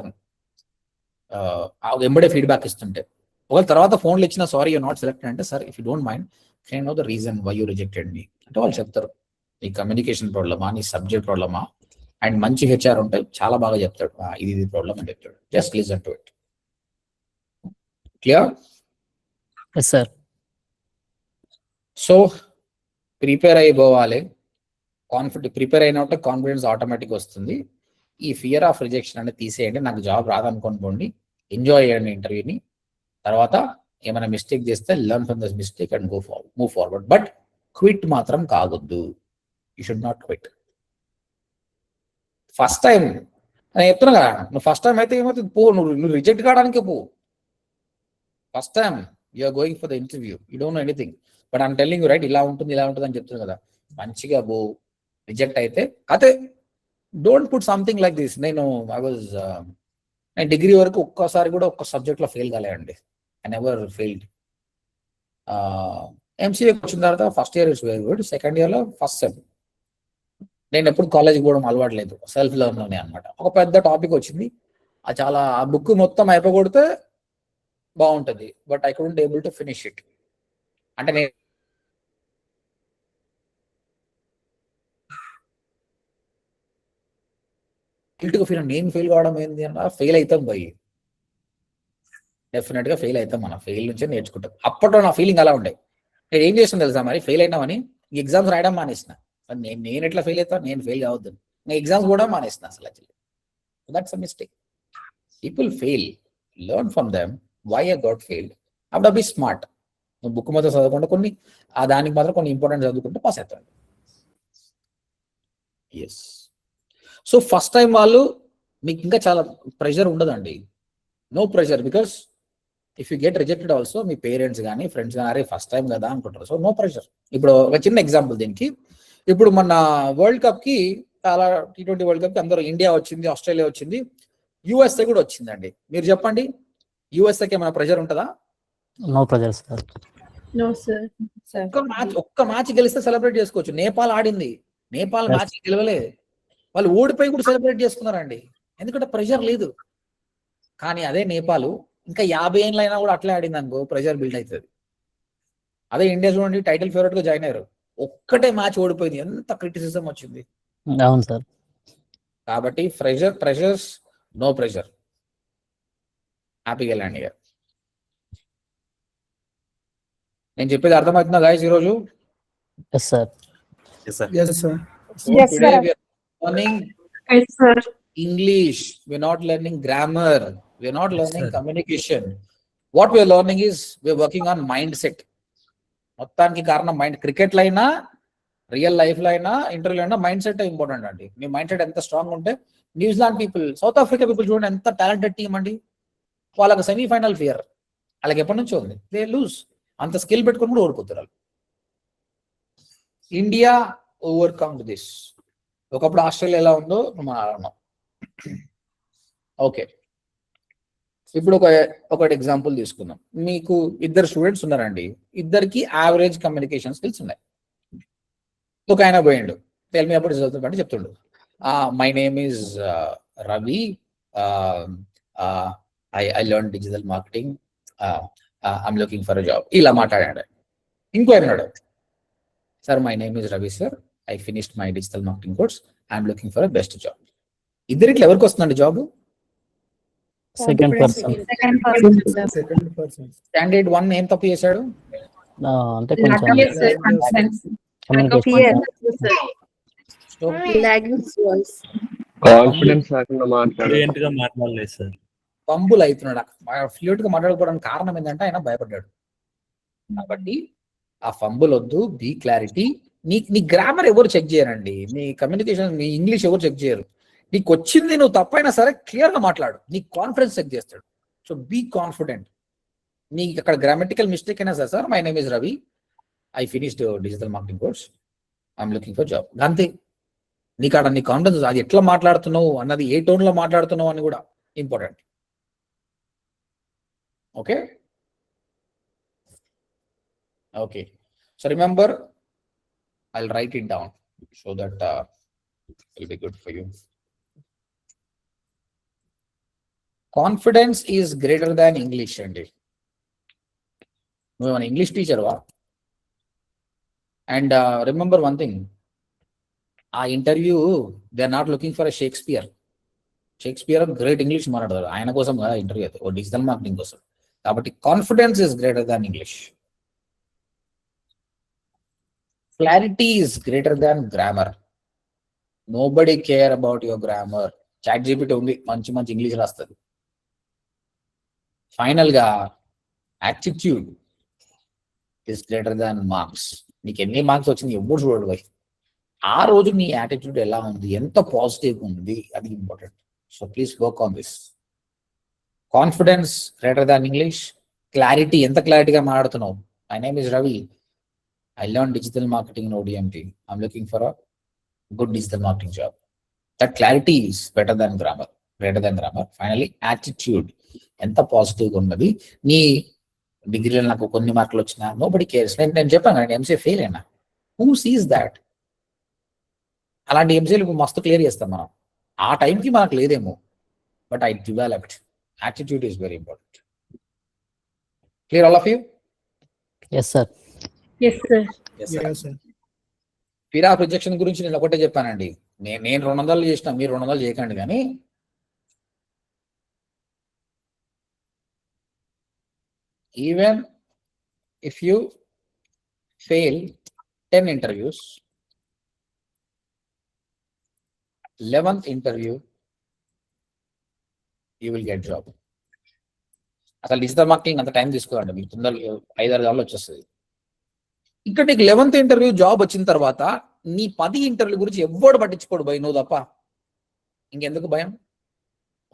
ఎంబడే ఫీడ్బ్యాక్ ఇస్తుంటే. ఒకవేళ తర్వాత ఫోన్లు ఇచ్చిన సారీ యూ నాట్ సెలెక్టెడ్ అంటే, sir if you don't mind can I know the reason why you rejected me అంటే వాళ్ళు చెప్తారు. నీ కమ్యూనికేషన్ ప్రాబ్లమా, నీ సబ్జెక్ట్ ప్రాబ్లమా, అండ్ మంచి HR ఉంటే చాలా బాగా చెప్తాడు, ఇది ప్రాబ్లమ్ అని చెప్తాడు. Just listen to it. Clear? Yes sir. So prepare అయిపోవాలి. ప్రిపేర్ అయినట్టు కాన్ఫిడెన్స్ ఆటోమేటిక్ వస్తుంది. ఈ ఫియర్ ఆఫ్ రిజెక్షన్ అనేది తీసేయండి. నాకు జాబ్ రాదనుకోని పోండి, ఎంజాయ్ చేయండి ఇంటర్వ్యూని. తర్వాత ఏమైనా మిస్టేక్ చేస్తే learn from this mistake and move forward. But quit మాత్రం కావద్దు. You should not quit. First time నేను చెప్తున్నా కదా, నువ్వు ఫస్ట్ టైం అయితే ఏమవుతుంది, నువ్వు రిజెక్ట్ కావడానికే పో. First time you're going for the interview, you don't know anything, but I'm telling you right, ఇలా ఉంటుంది అని చెప్తున్నా కదా. మంచిగా పో. రిజెక్ట్ అయితే అదే, don't put something like this. నేను డిగ్రీ వరకు ఒక్కసారి కూడా ఒక్క సబ్జెక్ట్లో ఫెయిల్ కాలేదండి. I never failed. MCAకి వచ్చిన తర్వాత first year it's very good, second ఇయర్లో ఫస్ట్ సెమ్. నేను ఎప్పుడు కాలేజ్కి పోవడం అలవాటు లేదు, సెల్ఫ్ లెర్న్లోనే అనమాట. ఒక పెద్ద టాపిక్ వచ్చింది, అది చాలా, ఆ బుక్ మొత్తం అయిపోగొడితే బాగుంటుంది, but I couldn't able to finish it. అంటే నేను నేను ఫెయిల్ కావడం ఏంది అన్న, ఫెయిల్ అవుతాం పోయి, డెఫినెట్ గా ఫెయిల్ అవుతాం. మనం ఫెయిల్ నుంచే నేర్చుకుంటాం. అప్పట్లో నా ఫీలింగ్ అలా ఉండే. నేను ఏం చేస్తాను తెలుసా, మరి ఫెయిల్ అయినామని ఈ ఎగ్జామ్స్ రాయడం మానేసిన. నేను ఎట్లా ఫెయిల్ అవుతాను, నేను ఫెయిల్ కావద్దు, నేను ఎగ్జామ్స్ కూడా మానేసిన అసలు. That's a mistake. People fail, learn from them, why I got failed. అప్పుడు బి స్మార్ట్. నువ్వు బుక్ మొత్తం చదవకుండా కొన్ని దానికి మాత్రం కొన్ని ఇంపార్టెంట్ చదువుకుంటే పాస్ అవుతాడు. ఎస్. సో ఫస్ట్ టైం వాళ్ళు మీకు ఇంకా చాలా ప్రెషర్ ఉండదండి. No pressure, because if you get rejected also మీ పేరెంట్స్ కానీ ఫ్రెండ్స్ కానీ అరే ఫస్ట్ టైం కదా అనుకుంటారు. So no pressure. ఇప్పుడు ఒక చిన్న ఎగ్జాంపుల్ దీనికి, ఇప్పుడు మన వరల్డ్ కప్కి చాలా T20 వరల్డ్ కప్కి అందరూ ఇండియా వచ్చింది, ఆస్ట్రేలియా వచ్చింది, USA కూడా వచ్చిందండి. మీరు చెప్పండి, USAకి ఏమైనా ప్రెషర్ ఉంటుందా? No pressure sir. No sir. ఒక్క మ్యాచ్ గెలిస్తే సెలబ్రేట్ చేసుకోవచ్చు. నేపాల్ ఆడింది, నేపాల్ Yes. మ్యాచ్ గెలవలే, వాళ్ళు ఓడిపోయి కూడా సెలబ్రేట్ చేసుకున్నారండి, ఎందుకంటే ప్రెషర్ లేదు. కానీ అదే నేపాల్ ఇంకా 50 ఏళ్ళు అయినా కూడా అట్లే ఆడింది అనుకో, ప్రెషర్ బిల్డ్ అవుతుంది. అదే ఇండియా చూడండి, టైటిల్ ఫేవరెట్ గా జాయిన్ అయ్యారు, ఒక్కటే మ్యాచ్ ఓడిపోయింది, ఎంత క్రిటిసిజం వచ్చింది. అవును సార్. కాబట్టి ప్రెషర్స్ నో ప్రెషర్, హ్యాపీగా వెళ్ళండి. ఇక నేను చెప్పేది అర్థమవుతుందా గాయస్ ఈరోజు? Yes sir. Yes sir. Yes, sir. Yes, Today sir. we are learning Yes, sir. English. We're not learning grammar. We're not learning communication. What we're learning is we're working on mindset. మొత్తానికి కారణం mind. Cricket లో అయినా, real life లో అయినా, ఇంటర్వ్యూలో అయినా mind set important అండి. మీ mind set ఎంత స్ట్రాంగ్ ఉంటే, New Zealand people, south Africa people చూడండి ఎంత టాలెంటెడ్ టీమ్ అండి. వాళ్ళకి సెమీఫైనల్ ఫియర్, వాళ్ళకి ఎప్పటి నుంచో ఉంది. దే లూజ్, అంత స్కిల్ పెట్టుకుని కూడా ఓడిపోతారు. India overcome this. ఒకప్పుడు ఆస్ట్రేలియా ఎలా ఉందో మనం అలా. ఓకే, ఇప్పుడు ఒకటి ఎగ్జాంపుల్ తీసుకుందాం. మీకు ఇద్దరు స్టూడెంట్స్ ఉన్నారండి, ఇద్దరికి యావరేజ్ కమ్యూనికేషన్ స్కిల్స్ ఉన్నాయి. ఒక ఆయన పోయిండు, టెల్ మీ అబౌట్ రిజల్ట్ అంటే చెప్తుండు, my name is Ravi, I learn digital marketing, I'm looking for a job, ఇలా మాట్లాడాడు. ఇంకో అన్నాడు, sir my name is Ravi sir, I finished my digital marketing course, I'm looking for a best job. ఇద్దరిట్లో ఎవరికి వస్తుందండి job? Second person. Second person. Candidate 1 ఏం తప్పు చేశాడు? అంటే కొంచెం కాన్ఫిడెన్స్ లేకుండా మాట్లాడలేదు సార్. పంబుల్ అవుతున్నాడు, ఫ్లూట్ గా మాట్లాడుకోవడానికి కారణం ఏంటంటే ఆయన భయపడ్డాడు. కాబట్టి ఆ ఫంబుల్ వద్దు, బీ క్లారిటీ. నీ గ్రామర్ ఎవరు చెక్ చేయరండి, నీ కమ్యూనికేషన్, నీ ఇంగ్లీష్ ఎవరు చెక్ చేయరు. నీకు వచ్చింది నువ్వు తప్పైనా సరే క్లియర్ గా మాట్లాడు, నీ కాన్ఫిడెన్స్ చెక్ చేస్తాడు. So be confident. నీకు అక్కడ గ్రామటికల్ మిస్టేక్ అయినా సరే, sir my name is Ravi, I finished digital marketing course, I'm looking for job, అంతే. నీకు అక్కడ నీ కాన్ఫిడెన్స్, అది ఎట్లా మాట్లాడుతున్నావు అన్నది, ఏ టోన్ లో మాట్లాడుతున్నావు అని కూడా important. Okay okay, so remember, I'll write it down so that it will be good for you. Confidence is greater than English అండి. నువ్వు మన ఇంగ్లీష్ టీచర్వా? అండ్ రిమెంబర్ వన్ థింగ్, ఆ interview they are not looking for a Shakespeare. Shakespeare great English మాట్లాడతారు, ఆయన కోసం కదా interview, ఓ digital marketing కోసం. కాబట్టి confidence is greater than English. Clarity is greater than grammar. Nobody care about your grammar. ChatGPT ఉంది, మంచి మంచి ఇంగ్లీష్ రాస్తుంది. ఫైనల్ గా attitude is greater than marks. నీకు ఎన్ని మార్క్స్ వచ్చింది ఎప్పుడు చూడడు పోయి, ఆ రోజు నీ యాటిట్యూడ్ ఎలా ఉంది, ఎంత పాజిటివ్ ఉంది, అది important. So please work on this. Confidence greater than English. Clarity, ఎంత క్లారిటీగా మాట్లాడుతున్నావు. My name is Ravi, I learned digital marketing in ODMT. I'm looking for a good digital marketing job. That clarity is better than grammar, greater than grammar. Finally, attitude. ఎంత పాజిటివ్గా ఉన్నది. నీ డిగ్రీలో నాకు కొన్ని మార్కులు వచ్చినా నోబడి కేర్స్. నేను చెప్పాను కదా, ఎంసీఏ ఫెయిల్ అయినా, హూ సీస్ దాట్? అలాంటి ఎంసీఏలు మస్తు క్లియర్ చేస్తాం మనం. ఆ టైంకి మనకు లేదేమో, but I developed. Attitude is very important. Clear all of you? Yes sir. Yes, sir. Yes, sir. Fear of rejection గురించి నేను ఒకటే చెప్పానండి. నేను 200 చేసిన, మీరు 200 చేయకండి. కానీ even if you fail 10 interviews, 11th interview you will get job. అసలు డిజిటల్ మార్కెటింగ్ అంత టైం తీసుకోండి, మీకు తొందరగా 5-6 గంటలు వచ్చేస్తుంది. ఇక్కడ నీకు 11th ఇంటర్వ్యూ జాబ్ వచ్చిన తర్వాత నీ 10 ఇంటర్వ్యూ గురించి ఎవ్వడు పట్టించుకోడు భయ, నువ్వు తప్ప. ఇంకెందుకు భయం?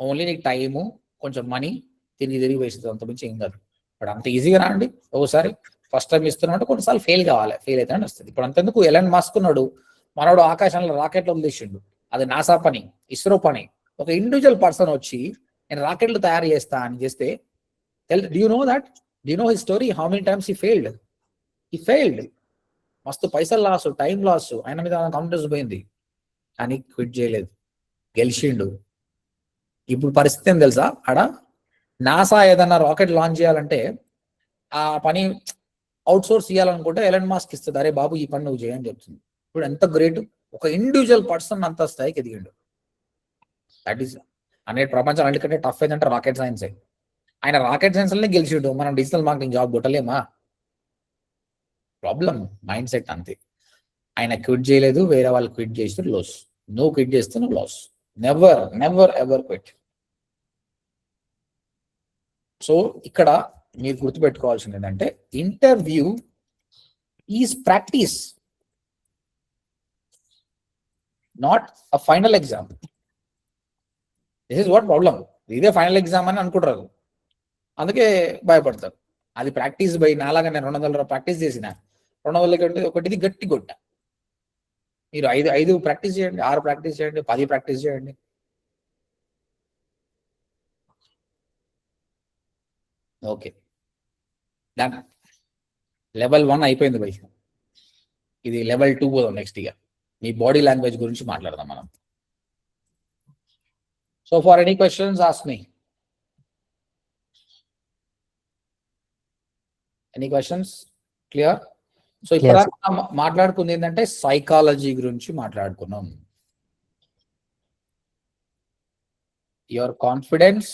ఓన్లీ నీకు టైము, కొంచెం మనీ, తిరిగి వేస్తుంది, అంత మించి ఏం కాదు. ఇప్పుడు అంత ఈజీగా రాండి. ఒకసారి ఫస్ట్ టైం ఇస్తున్నాడు, కొన్నిసార్లు ఫెయిల్ కావాలి, ఫెయిల్ అయితే వస్తుంది. ఇప్పుడు అంతెందుకు, ఎలాన్ మస్క్ ఉన్నాడు, మనోడు ఆకాశంలో రాకెట్లు వదిలేసిండు, అది నాసా పని, ఇస్రో పని. ఒక ఇండివిజువల్ పర్సన్ వచ్చి నేను రాకెట్లు తయారు చేస్తా అని చేస్తే, do you know that? Do you know his story? How many times he failed? ఈ ఫెయిల్డ్, మస్తు పైసలు లాస్, టైం లాస్, ఆయన మీద కాన్ఫిడెన్స్ పోయింది, కానీ క్విట్ చేయలేదు, గెలిచిండు. ఇప్పుడు పరిస్థితి ఏం తెలుసా, ఆడ నాసా ఏదన్నా రాకెట్ లాంచ్ చేయాలంటే ఆ పని అవుట్ సోర్స్ ఇవ్వాలనుకుంటే ఎలన్ మాస్క్ ఇస్తుంది, అరే బాబు ఈ పని నువ్వు చేయని చెప్తుంది. ఇప్పుడు ఎంత గ్రేట్, ఒక ఇండివిజువల్ పర్సన్ అంత స్థాయికి ఎదిగిండు. దట్ ఈస్ అనే ప్రపంచం అన్నిటికంటే టఫ్ ఏంటంటే రాకెట్ సైన్సే. ఆయన రాకెట్ సైన్స్ లోనే గెలిచిండు, మనం డిజిటల్ మార్కెటింగ్ జాబ్ కొట్టలేమా? ప్రాబ్లం మైండ్ సెట్ అంతే. ఆయన క్విట్ చేయలేదు, వేరే వాళ్ళు క్విట్ చేస్తే లాస్, నువ్వు క్విట్ చేస్తే నువ్వు loss. Never never ever quit. So ఇక్కడ మీరు గుర్తుపెట్టుకోవాల్సింది ఏంటంటే interview is practice, not a final exam. This is what problem. ఇదే ఫైనల్ ఎగ్జామ్ అని అనుకుంటారు, అందుకే భయపడతారు. అది ప్రాక్టీస్ బై. నాలాగా నేను 200 ప్రాక్టీస్ చేసిన, 200 కంటే ఒకటిది గట్టి కొట్ట. మీరు 5 ప్రాక్టీస్ చేయండి, 6 ప్రాక్టీస్ చేయండి, 10 ప్రాక్టీస్ చేయండి. Okay, done. లెవెల్ 1 అయిపోయింది బై. ఇది లెవెల్ 2 పోదాం నెక్స్ట్. ఇక మీ బాడీ లాంగ్వేజ్ గురించి మాట్లాడదాం మనం. So for any questions ask me. Any questions? Clear? So ఇక్కడ మాట్లాడుకుంది ఏంటంటే సైకాలజీ గురించి మాట్లాడుకున్నాం. Your confidence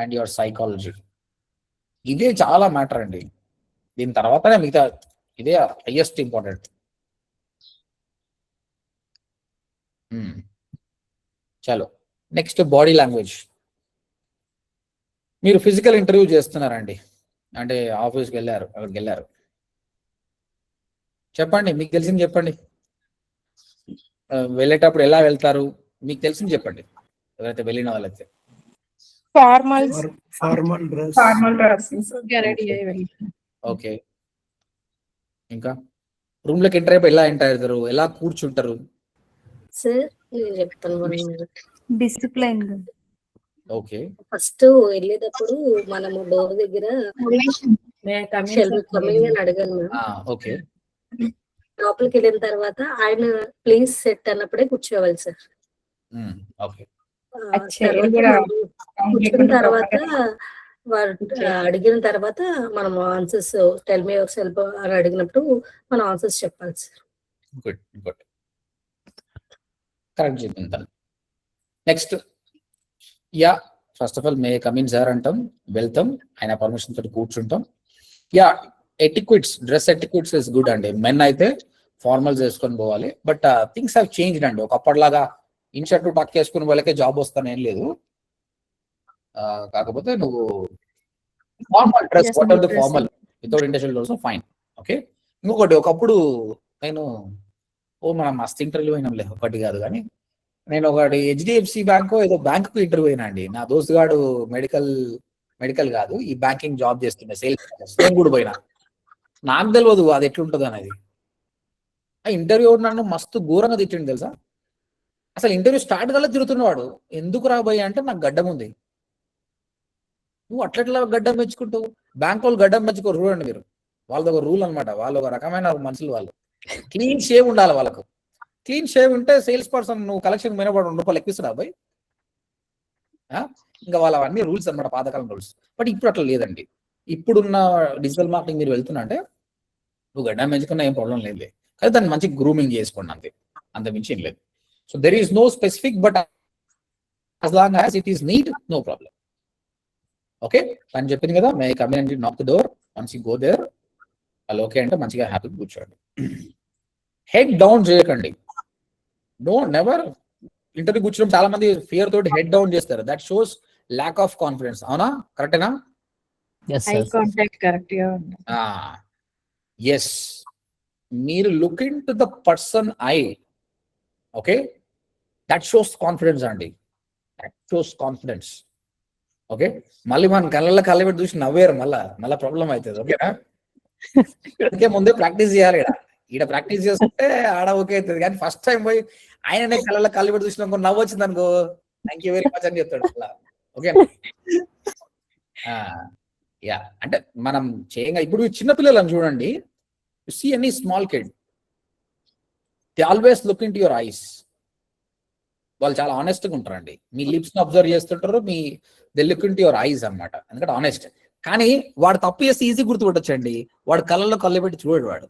and your psychology, ఇదే చాలా మ్యాటర్ అండి. దీని తర్వాతనే మిగతా, ఇదే హైయెస్ట్ ఇంపార్టెంట్. చలో నెక్స్ట్ బాడీ లాంగ్వేజ్. మీరు ఫిజికల్ ఇంటర్వ్యూ చేస్తున్నారండి, అంటే ఆఫీస్కి వెళ్ళారు, అక్కడికి వెళ్ళారు, చెప్పండి మీకు తెలిసింది చెప్పండి. వెళ్ళేటప్పుడు ఎలా వెళ్తారు మీకు తెలిసింది చెప్పండి, ఎవరైతే వెళ్ళిన వాళ్ళైతే. Formal dress. ఓకే, ఇంకా రూమ్ లోకి ఎంటర్ అయిపోయి ఎలా ఎంటర్ అవుతారు, ఎలా కూర్చుంటారు? సార్ నేను చెప్తాను. డిసిప్లైన్. ఓకే, ఫస్ట్ వెళ్ళేటప్పుడు మనము డోర్ దగ్గర కమింగ్ అడగాను మ్యామ్. ఓకే, లోపలికి వెళ్ళిన తర్వాత ఆయన ప్లీజ్ సెట్ అన్నప్పుడే కూర్చోవాలి సార్. ఓకే. కూర్చున్న తర్వాత వాడు అడిగిన తర్వాత మనం answers tell me your self అని అడిగినప్పుడు మనం ఆన్సర్స్ చెప్పాలి సార్. గుడ్ గుడ్, కరెక్ట్ చెప్పింది. Next, yeah first of all may come in sir అంటాం, వెళ్తాం, ఆయన పర్మిషన్ తోటి కూర్చుంటాం. యా ఎటిక్విట్స్, డ్రెస్ ఎటిక్విట్స్ ఇస్ గుడ్ అండి. మెన్ అయితే ఫార్మల్స్ వేసుకొని పోవాలి, బట్ థింగ్స్ హ్యావ్ చేంజ్డ్ అండి. ఒకప్పటిలాగా ఇన్షర్ట్ టక్ వేసుకుని వాళ్ళకే జాబ్ వస్తానేం లేదు. కాకపోతే నువ్వు formal dress, what are the formal without industrial also fine. Okay, ఇంకొకటి, ఒకప్పుడు నేను మనం మస్తు ఇంటర్వ్యూ అయినాంలే, ఒకటి కాదు కానీ నేను ఒకటి హెచ్డిఎఫ్సి బ్యాంకు ఏదో బ్యాంకు ఇంటర్వ్యూ అయినా అండి. నా దోస్తు గాడు మెడికల్ కాదు, ఈ బ్యాంకింగ్ జాబ్ చేస్తుండే, సేల్స్. నేను కూడా పోయినా, నాకు తెలియదు అది ఎట్లుంటుంది అనేది. ఆ ఇంటర్వ్యూ నన్ను మస్తు ఘోరంగా తిట్టిండు తెలుసా. అసలు ఇంటర్వ్యూ స్టార్ట్ కల్లా తిరుగుతున్నవాడు, ఎందుకు రాబోయే అంటే నాకు గడ్డం ఉంది. నువ్వు అట్లా గడ్డం మెచ్చుకుంటావు, బ్యాంక్ వాళ్ళు గడ్డం మెచ్చుకోరు. చూడండి మీరు, వాళ్ళది ఒక రూల్ అనమాట, వాళ్ళు ఒక రకమైన మనుషులు. వాళ్ళు క్లీన్ షేవ్ ఉండాలి, వాళ్ళకు క్లీన్ షేవ్ ఉంటే సేల్స్ పర్సన్ నువ్వు కలెక్షన్ పోయినప్పుడు 2 రూపాయలు ఎక్కిస్తున్నా అబ్బాయి. ఇంకా వాళ్ళ అన్ని రూల్స్ అనమాట, పాతకాలం రూల్స్. బట్ ఇప్పుడు అట్లా లేదండి. ఇప్పుడున్న డిజిటల్ మార్కెటింగ్ మీరు వెళ్తున్నా అంటే నువ్వు గడ్డం మెచ్చుకున్నా ఏం ప్రాబ్లం లేదు, కానీ దాన్ని మంచి గ్రూమింగ్ చేసుకోండి, అంతే, అంత మించి ఏం లేదు. So there is no specific, but as long as it is neat, no problem. Okay, అని చెప్పింది కదా, may come in and knock the door, once you go there వాళ్ళు ఓకే అంటే మంచిగా హ్యాపీగా కూర్చోండి. హెడ్ డౌన్ చేయకండి. నెవర్ ఇంటర్వ్యూ కూర్చోడం చాలా మంది ఫియర్ తోటి హెడ్ డౌన్ చేస్తారు. That shows lack of confidence. అవునా, కరెక్టేనా? ఎస్, మీరు look in to the person eye, okay, that shows confidence అండి, దట్ షోస్ కాన్ఫిడెన్స్. ఓకే, మళ్ళీ మన కళ్ళ పెట్టి చూసి నవ్వేరు, మళ్ళా ప్రాబ్లం అవుతుంది. ఓకేనా? అందుకే ముందే ప్రాక్టీస్ చేయాలి. ఈడ ప్రాక్టీస్ చేస్తుంటే ఆడ ఓకే అవుతుంది, కానీ ఫస్ట్ టైం పోయి ఆయననే కళ్ళు పెట్టి చూసినా నవ్వు వచ్చింది అనుకో, థ్యాంక్ యూ వెరీ మచ్ అని చెప్తాడు అలా. ఓకే, యా, అంటే మనం చేయంగా ఇప్పుడు చిన్న పిల్లలను చూడండి, you see any small kid, they always look in to your eyes. వాళ్ళు చాలా ఆనెస్ట్ గా ఉంటారండి. మీ లిప్స్ ని అబ్జర్వ్ చేస్తుంటారు, మీ they look in to your ice అనమాట. ఎందుకంటే ఆనెస్ట్. కానీ వాడు తప్పు చేస్తే ఈజీ గుర్తుపట్టొచ్చండి. వాడు కళ్ళల్లో కళ్ళు పెట్టి చూడడు,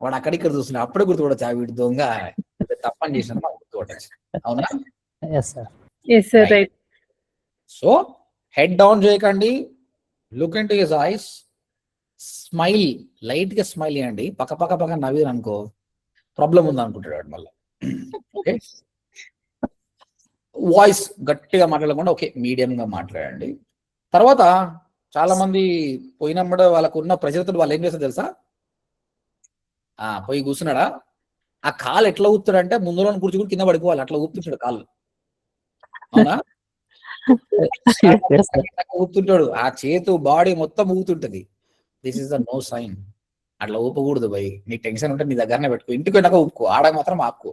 వాడు అక్కడిక్కడ చూస్తున్నాడు, అప్పుడే గుర్తుపడచ్చు ఆ వీడి దొంగ తప్పని చేసిన గుర్తుపట్టచ్చు. అవునా? సో హెడ్ డౌన్ చేయకండి, look in to his ice, smile, light గా స్మైల్ చేయండి. పక్క నవ్వీరు అనుకో ప్రాబ్లం ఉంది అనుకుంటాడు వాడు మళ్ళీ. ఓకే, వాయిస్ గట్టిగా మాట్లాడకుండా ఓకే మీడియం గా మాట్లాడండి. తర్వాత చాలా మంది పోయినప్పుడు వాళ్ళకు ఉన్న ప్రజలతో వాళ్ళు ఏం చేస్తారు తెలుసా, పోయి కూర్చున్నాడా, ఆ కాలు ఎట్లా ఊపుతాడంటే ముందులో కూర్చుని కింద పడిపోవాలి, అట్లా ఊపుతుంటాడు కాళ్ళు. అవునా? ఊపుతుంటాడు, ఆ చేతు బాడీ మొత్తం ఊగుతుంటది. This is the no sign. అట్లా ఊపకూడదు భయ్. నీ టెన్షన్ ఉంటే నీ దగ్గరనే పెట్టుకో, ఇంటికి వెళ్ళాక ఊపుకో, ఆడ మాత్రం ఆపుకో.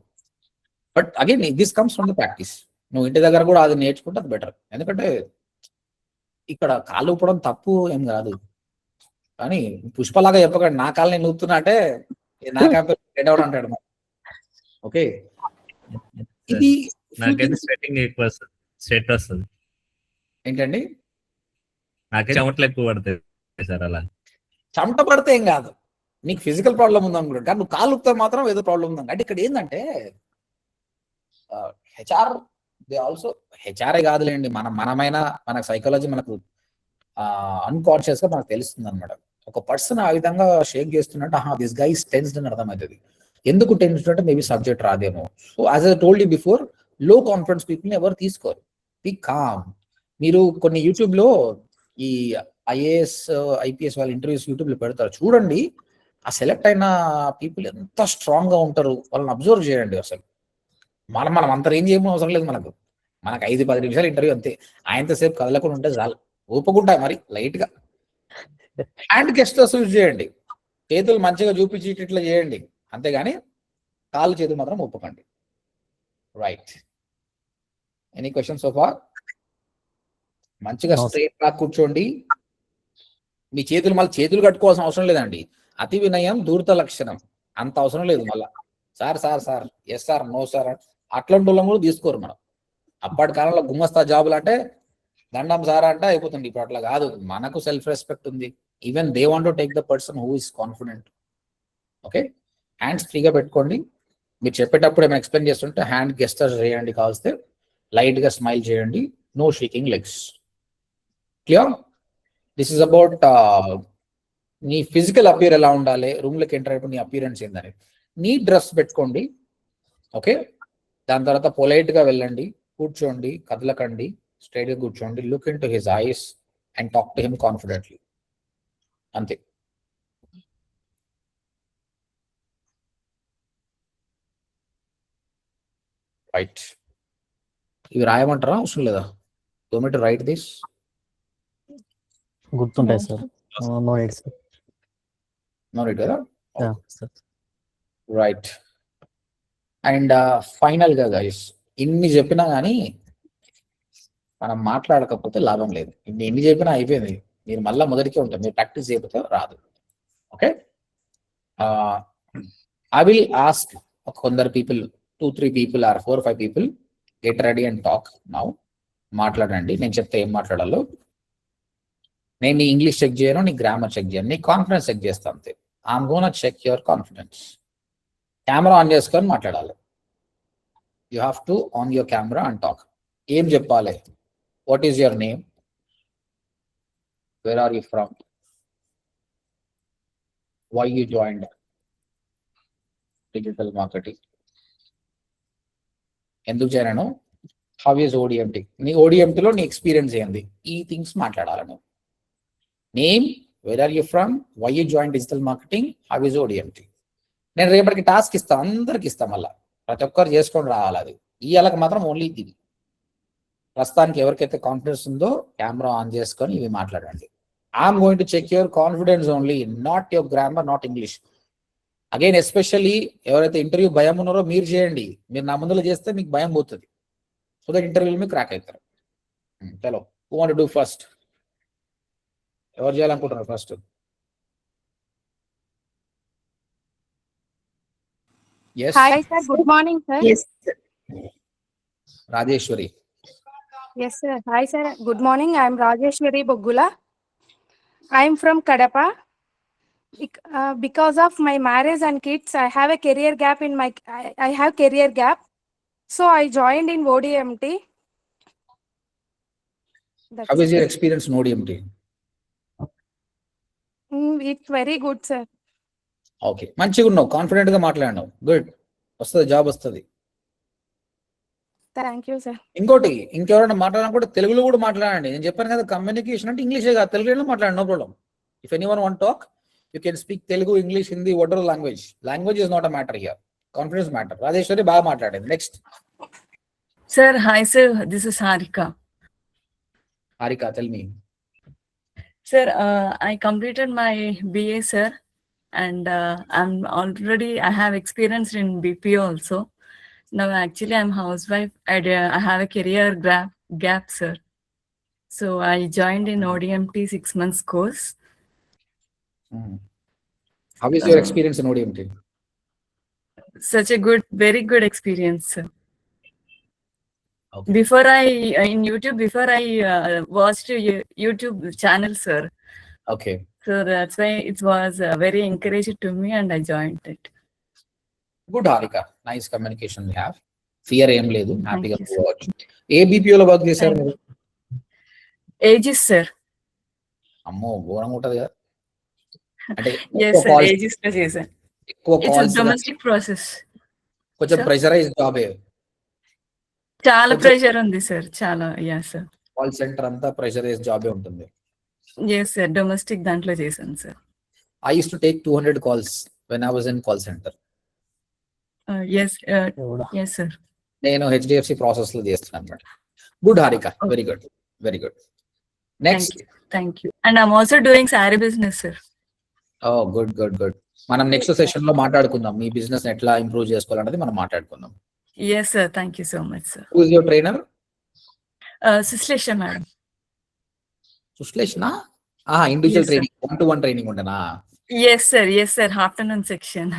But again this comes from the practice. నువ్వు ఇంటి దగ్గర కూడా అది నేర్చుకుంటే అది బెటర్. ఎందుకంటే ఇక్కడ కాళ్ళు ఊపడం తప్పు ఏం కాదు, కానీ పుష్పలాగా చెప్పకండి నా కాళ్ళు నేను ఊపుతున్నా అంటే నా క్యాంపెయిన్ అంటాడు. ఓకే, ఇది స్వెట్ వస్తుంది ఏంటండి, నాకే చెమటలు ఎక్కువ పడతాయి సార్. అలా చెమట పడితే ఏం కాదు, నీకు ఫిజికల్ ప్రాబ్లం ఉంది అనుకుంటాడు, కానీ నువ్వు కాళ్ళు ఊపితే మాత్రం ఏదో ప్రాబ్లం ఉంది. అంటే ఇక్కడ ఏంటంటే హెచ్ఆర్ దే ఆల్సో, హెచ్ఆర్ఏ కాదులేండి, మనమైన మన సైకాలజీ మనకు అన్కాన్షియస్ గా మనకు తెలుస్తుంది అనమాట. ఒక పర్సన్ ఆ విధంగా షేక్ చేస్తున్నట్టు దిస్ గై ఇస్ టెన్స్డ్ అని అర్థమవుతుంది. ఎందుకు టెన్స్డ్ అంటే మేబీ సబ్జెక్ట్ రాదేమో. So as I told you before, low confidence people ని ఎవరు తీసుకోరు. బీ కామ్. మీరు కొన్ని యూట్యూబ్ లో ఈ ఐఏఎస్ ఐపీఎస్ వాళ్ళ ఇంటర్వ్యూస్ యూట్యూబ్ లో పెడతారు, చూడండి. ఆ సెలెక్ట్ అయిన పీపుల్ ఎంత స్ట్రాంగ్ గా ఉంటారు, వాళ్ళని అబ్జర్వ్ చేయండి. అసలు మనం అంత రేంజ్ ఏమో అవసరం లేదు మనకు 5-10 నిమిషాలు ఇంటర్వ్యూ అంతే. ఆయనతోసేపు కదలకుండా ఉంటే చాలు, ఊపకుండా మరి లైట్ గా. హ్యాండ్ గెస్టర్స్ యూజ్ చేయండి, చేతులు మంచిగా చూపించి ఇట్లా చేయండి, అంతేగాని కాళ్ళు చేతులు మాత్రం ఊపకండి. Right, any question so far? మంచిగా స్ట్రైట్ గా కూర్చోండి. మీ చేతులు మళ్ళీ చేతులు కట్టుకోవాల్సిన అవసరం లేదండి. అతి వినయం దూరత లక్షణం, అంత అవసరం లేదు. మళ్ళా sir sir sir yes sir no sir అట్లాంటి వాళ్ళం కూడా తీసుకోరు మనం. అప్పటి కాలంలో గుమ్మస్తా జాబులు అంటే దండం సారా అంటే అయిపోతుంది. ఇప్పుడు అట్లా కాదు, మనకు సెల్ఫ్ రెస్పెక్ట్ ఉంది. Even they want to take the person who is confident. Okay, hands ఫ్రీగా పెట్టుకోండి. మీరు చెప్పేటప్పుడు ఏమైనా ఎక్స్ప్లెయిన్ చేస్తుంటే హ్యాండ్ గెస్టర్స్ చేయండి, కావస్తే లైట్ గా స్మైల్ చేయండి, no shaking legs. Clear? This is about నీ ఫిజికల్ అపియర్ ఎలా ఉండాలి, రూమ్ లోకి ఎంటర్ అయిపోయి నీ అపియరెన్స్ ఏందని. నీ డ్రెస్ పెట్టుకోండి. ఓకే, దాని తర్వాత పొలైట్ గా వెళ్ళండి, కూర్చోండి, కదలకండి, స్ట్రైట్ గా కూర్చోండి, look in to his eyes and talk to him కాన్ఫిడెంట్లీ. అంతే. రైట్, ఇవి రాయమంటారా అవసరం లేదా? You want to write this? గుర్తుంటాయి sir. No need sir. No need కదా? సార్. రైట్. అండ్ ఫైనల్ గా గైస్, ఇన్ని చెప్పినా కానీ మనం మాట్లాడకపోతే లాభం లేదు. ఎన్ని చెప్పినా అయిపోయింది, మీరు మళ్ళీ మొదటికే ఉంటారు. మీరు ప్రాక్టీస్ చేయకపోతే రాదు. ఓకే, ఐ విల్ ఆస్క్ కొందరు people, 2-3 people or 4-5 people, get ready and talk now. మాట్లాడండి, నేను చెప్తే ఏం మాట్లాడాలో. నేను నీ ఇంగ్లీష్ చెక్ చేయను, నీ గ్రామర్ చెక్ చేయను, నీ కాన్ఫిడెన్స్ చెక్ చేస్తాను అంతే. I'm gonna check your confidence. Camera on చేసుకొని మాట్లాడాలి. You have to on your camera and talk. ఏం చెప్పాలి? What is your name? Where are you from? Why you joined digital marketing? ఎందుకు చేరాను? How is ODMT? నీ ఓడిఎంటీలో నీ experience ఏంది? ఈ థింగ్స్ మాట్లాడాలను. Name, where are you from, why you join digital marketing, how is ODMT. నేను రేపటికి టాస్క్ ఇస్తాను, అందరికి ఇస్తాను, మళ్ళీ ప్రతి ఒక్కరు చేసుకొని రావాలి. అది ఇవాళకి మాత్రం ఓన్లీ ఇది. ప్రస్తుతానికి ఎవరికైతే కాన్ఫిడెన్స్ ఉందో కెమెరా ఆన్ చేసుకొని ఇవి మాట్లాడండి. I'm going to check your confidence only, not your grammar, not English. Again especially ఎవరైతే ఇంటర్వ్యూ భయం ఉన్నారో మీరు చేయండి. మీరు నా ముందులో చేస్తే మీకు భయం పోతుంది. సో దట్ ఇంటర్వ్యూలో మీకు క్రాక్ అవుతారు. చలో, who want to do first? ఎవరు చేయాలనుకుంటున్నారు first? Yes hi sir, good morning sir. Rajeswari. Yes sir, hi sir, good morning. I'm Rajeswari Boggula. I'm from Kadapa. Because of my marriage and kids, I have a career gap in my I have career gap. So I joined in ODMT. How is your experience in ODMT? It's very good, sir. Okay, మంచిగా ఉన్నావు, confident గా మాట్లాడినావు. Good, వస్తుంది, job వస్తుంది. Thank you, sir. ఇంకోటి, ఇంకెవరైనా మాట్లాడాలనుకుంటే తెలుగులో కూడా మాట్లాడండి. నేను చెప్పాను కదా, కమ్యూనికేషన్ అంటే ఇంగ్లీషే కాదు, తెలుగులో మాట్లాడండి, no problem. If anyone want talk, you can speak Telugu, English, Hindi, what language. Language is not a matter here, confidence matter. Rajeshwari బాగా మాట్లాడింది. Next. Sir, hi sir, this is Harika. Harika, tell me. Sir, I completed my BA, sir, and I have experience in BPO also. Now actually I'm housewife. I have a career gap, sir. So I joined in ODMT 6 months course. How is your experience in ODMT? Such a very good experience, sir. Okay. Before I watched YouTube channel, sir. Okay. So that's why it was very encouraging to me and I joined it. Good Harika, nice communication you have. Fear ఏం లేదు, హ్యాపీగా you, sir. పోవచ్చు. ఏ బీపీఓలో work చేశారు మీరు? Aegis, sir. అమ్మో, ఘోరంగా ఉంటది కదా. అంటే Yes, sir. Aegis lo chesaను. ఎక్కువ It's a calls, domestic process. కొంచెం ప్రెషరైజ్ జాబ్. చాలా ప్రెషర్ ఉంది సార్, చాలా. Yeah sir. కాల్ సెంటర్ అంతా ప్రెషరైజ్ జాబే ఉంటుంది. ఎస్ సార్, డొమెస్టిక్ దాంట్లో చేశాను sir. I used to take 200 calls when I was in call center. Yes sir. నేను HDFC ప్రాసెస్ లో చేస్తున్నాను అన్నమాట. Good Harika, very good, very good. Next. Thank you. And I'm also doing sari business sir. Oh good good good. మనం next session లో మాట్లాడుకుందాం, మీ business ఎట్లా improve చేసుకోవాలన్నది మనం మాట్లాడుకుందాం. Yes sir, thank you so much sir. Who is your trainer? Sushlesha madam. సుశ్లేషనా? Individual Yes, sir. Training, 1-to-1 training ఉండనా? Yes sir, afternoon section.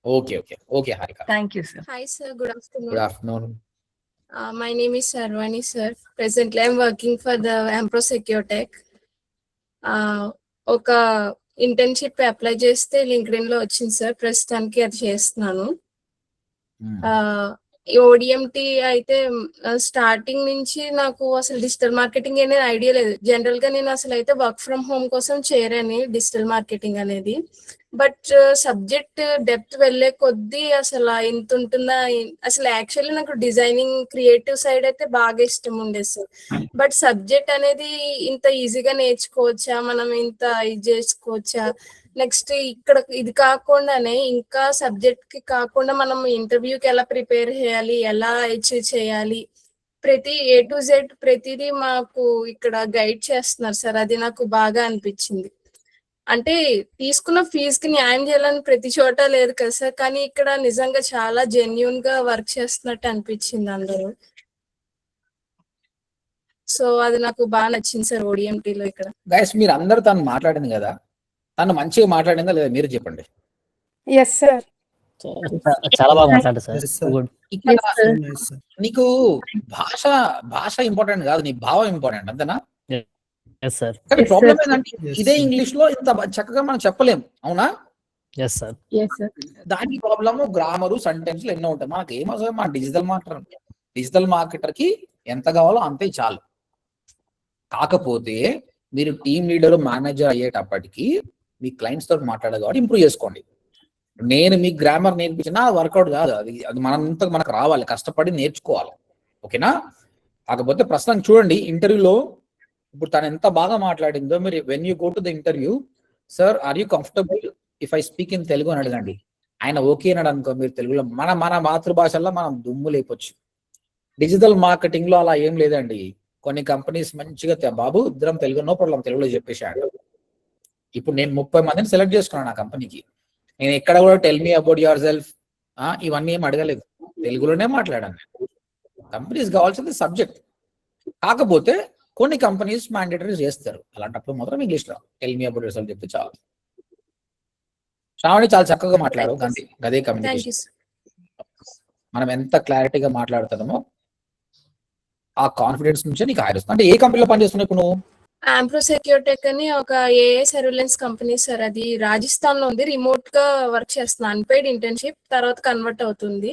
Okay okay okay Harika. Thank you sir. Hi sir, good afternoon. Good afternoon. My name is Sarvani sir. Presently I'm working for the Ampro Securtech. ఒక internship apply చేస్తే LinkedIn లో వచ్చింది sir, ప్రస్తుతానికి అది చేస్తున్నాను. ODMT అయితే starting నుంచి నాకు అసలు డిజిటల్ మార్కెటింగ్ అనేది ఐడియా లేదు. జనరల్ గా నేను అసలు అయితే వర్క్ ఫ్రమ్ హోమ్ కోసం చేరాను డిజిటల్ మార్కెటింగ్ అనేది. బట్ సబ్జెక్ట్ డెప్త్ వెళ్లే కొద్దీ అసలు ఇంత ఉంటుందా, అసలు యాక్చువల్లీ నాకు డిజైనింగ్ క్రియేటివ్ సైడ్ అయితే బాగా ఇష్టం ఉండేది సార్. బట్ సబ్జెక్ట్ అనేది ఇంత ఈజీగా నేర్చుకోవచ్చా, మనం ఇంత ఇది చేసుకోవచ్చా, నెక్స్ట్ ఇక్కడ ఇది కాకుండానే ఇంకా సబ్జెక్ట్ కి కాకుండా మనం ఇంటర్వ్యూకి ఎలా ప్రిపేర్ చేయాలి, ఎలా అచీవ్ చేయాలి, ప్రతి A to Z ప్రతిదీ మాకు ఇక్కడ గైడ్ చేస్తున్నారు సార్. అది నాకు బాగా అనిపించింది. అంటే తీసుకున్న ఫీజుకి న్యాయం చేయాలని ప్రతి చోట లేదు కదా సార్, కానీ ఇక్కడ నిజంగా చాలా జెన్యూన్ గా వర్క్ చేస్తున్నట్టు అనిపించింది అందరూ. సో అది నాకు బాగా నచ్చింది సార్ ఓడిఎంటీలో. ఇక్కడ గైస్, మీరు అందరూ తను మాట్లాడింది కదా, తను మంచిగా మాట్లాడిందా లేదా మీరు చెప్పండి. Yes sir. చాలా బాగా మాట్లాడారు సార్. గుడ్. ఇక్కడ నీకు భాష ఇంపార్టెంట్ కాదు, నీ భావం ఇంపార్టెంట్, అంతేనా? Yes sir. కానీ ప్రాబ్లం ఏంటంటే ఇదే ఇంగ్లీష్ లో ఇంత చక్కగా మనం చెప్పలేం, అవునా? Yes sir. దానికి ప్రాబ్లము గ్రామరు, సెంటెన్స్ ఎన్నో ఉంటాయి. మనకి ఏం అవసరం, మన డిజిటల్ మార్కెటర్ కి ఎంత కావాలో అంతే చాలు. కాకపోతే మీరు టీమ్ లీడర్, మేనేజర్ అయ్యేటప్పటికి మీ క్లయింట్స్ తోటి మాట్లాడాలి కాబట్టి ఇంప్రూవ్ చేసుకోండి. నేను మీకు గ్రామర్ నేర్పించినా వర్కౌట్ కాదు, అది మనంతా మనకు రావాలి, కష్టపడి నేర్చుకోవాలి, ఓకేనా? కాకపోతే ప్రస్తుతం చూడండి ఇంటర్వ్యూలో ఇప్పుడు తను ఎంత బాగా మాట్లాడిందో, మీరు when you go to the interview, sir are you comfortable if I speak in Telugu అని అడగండి. ఆయన ఓకే అన్నాడు అనుకో, మీరు తెలుగులో మన మాతృభాషల్లో మనం దుమ్ము లేపొచ్చు. డిజిటల్ మార్కెటింగ్ లో అలా ఏం లేదండి. కొన్ని కంపెనీస్ మంచిగా బాబు ఇద్దరం తెలుగు, నో ప్రాబ్లం, తెలుగులో చెప్పేశాడు. ఇప్పుడు నేను 30 మందిని సెలెక్ట్ చేసుకున్నాను నా కంపెనీకి. నేను ఎక్కడ కూడా tell me about your self ఇవన్నీ ఏం అడగలేదు, తెలుగులోనే మాట్లాడాను. కంపెనీస్ కావాల్సింది సబ్జెక్ట్. కాకపోతే కొన్ని కంపెనీస్ మ్యాండేటరీ చేస్తారు. అలాంటప్పుడు మాత్రం ఇంగ్లీష్లో టెల్ మీ అబౌట్ యువర్సెల్ఫ్ చెప్తే చాలు. శ్రావణి చాలా చక్కగా మాట్లాడు. గదే థ్యాంక్ యూ కమ్యూనికేషన్. సార్. మనం ఎంత క్లారిటీగా మాట్లాడుతున్నామో ఆ కాన్ఫిడెన్స్ నుంచే నీకు హైర్ వస్తుంది. అంటే ఏ కంపెనీలో పనిచేస్తున్నావు ఇప్పుడు నువ్వు? ఆంప్రో సెక్యూర్టెక్ అని ఒక ఏఏ సర్వేలెన్స్ కంపెనీ సార్. అది రాజస్థాన్ లో ఉంది. రిమోట్ గా వర్క్ చేస్తున్నా. అన్పెయిడ్ ఇంటర్న్షిప్, తర్వాత కన్వర్ట్ అవుతుంది.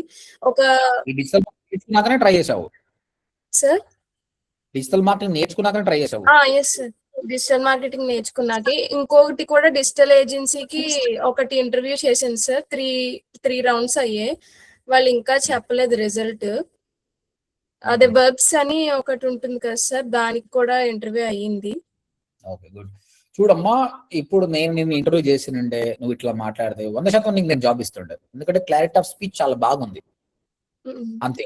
ఒక ఈ డిజిటల్ నేర్చుకున్నాకనే ట్రై చేసావు? సార్ డిజిటల్ మార్కెటింగ్ నేర్చుకున్నాకనే ట్రై చేసావు? ఎస్ సార్, డిజిటల్ మార్కెటింగ్ నేర్చుకున్నాకి. ఇంకొకటి కూడా డిజిటల్ ఏజెన్సీకి ఒకటి ఇంటర్వ్యూ చేశాను సార్. త్రీ రౌండ్స్ అయ్యాయి. వాళ్ళు ఇంకా చెప్పలేదు రిజల్ట్. అదే బర్బ్స్ అని ఒకటి ఉంటుంది కదా సార్, దానికి కూడా ఇంటర్వ్యూ అయ్యింది. Okay, good. చూడమ్మా, ఇప్పుడు నేను నిన్ను ఇంటర్వ్యూ చేసినంటే నువ్వు ఇట్లా మాట్లాడితే 100% నీకు నేను జాబ్ ఇస్తుండే. ఎందుకంటే క్లారిటీ ఆఫ్ స్పీచ్ చాలా బాగుంది. అంతే.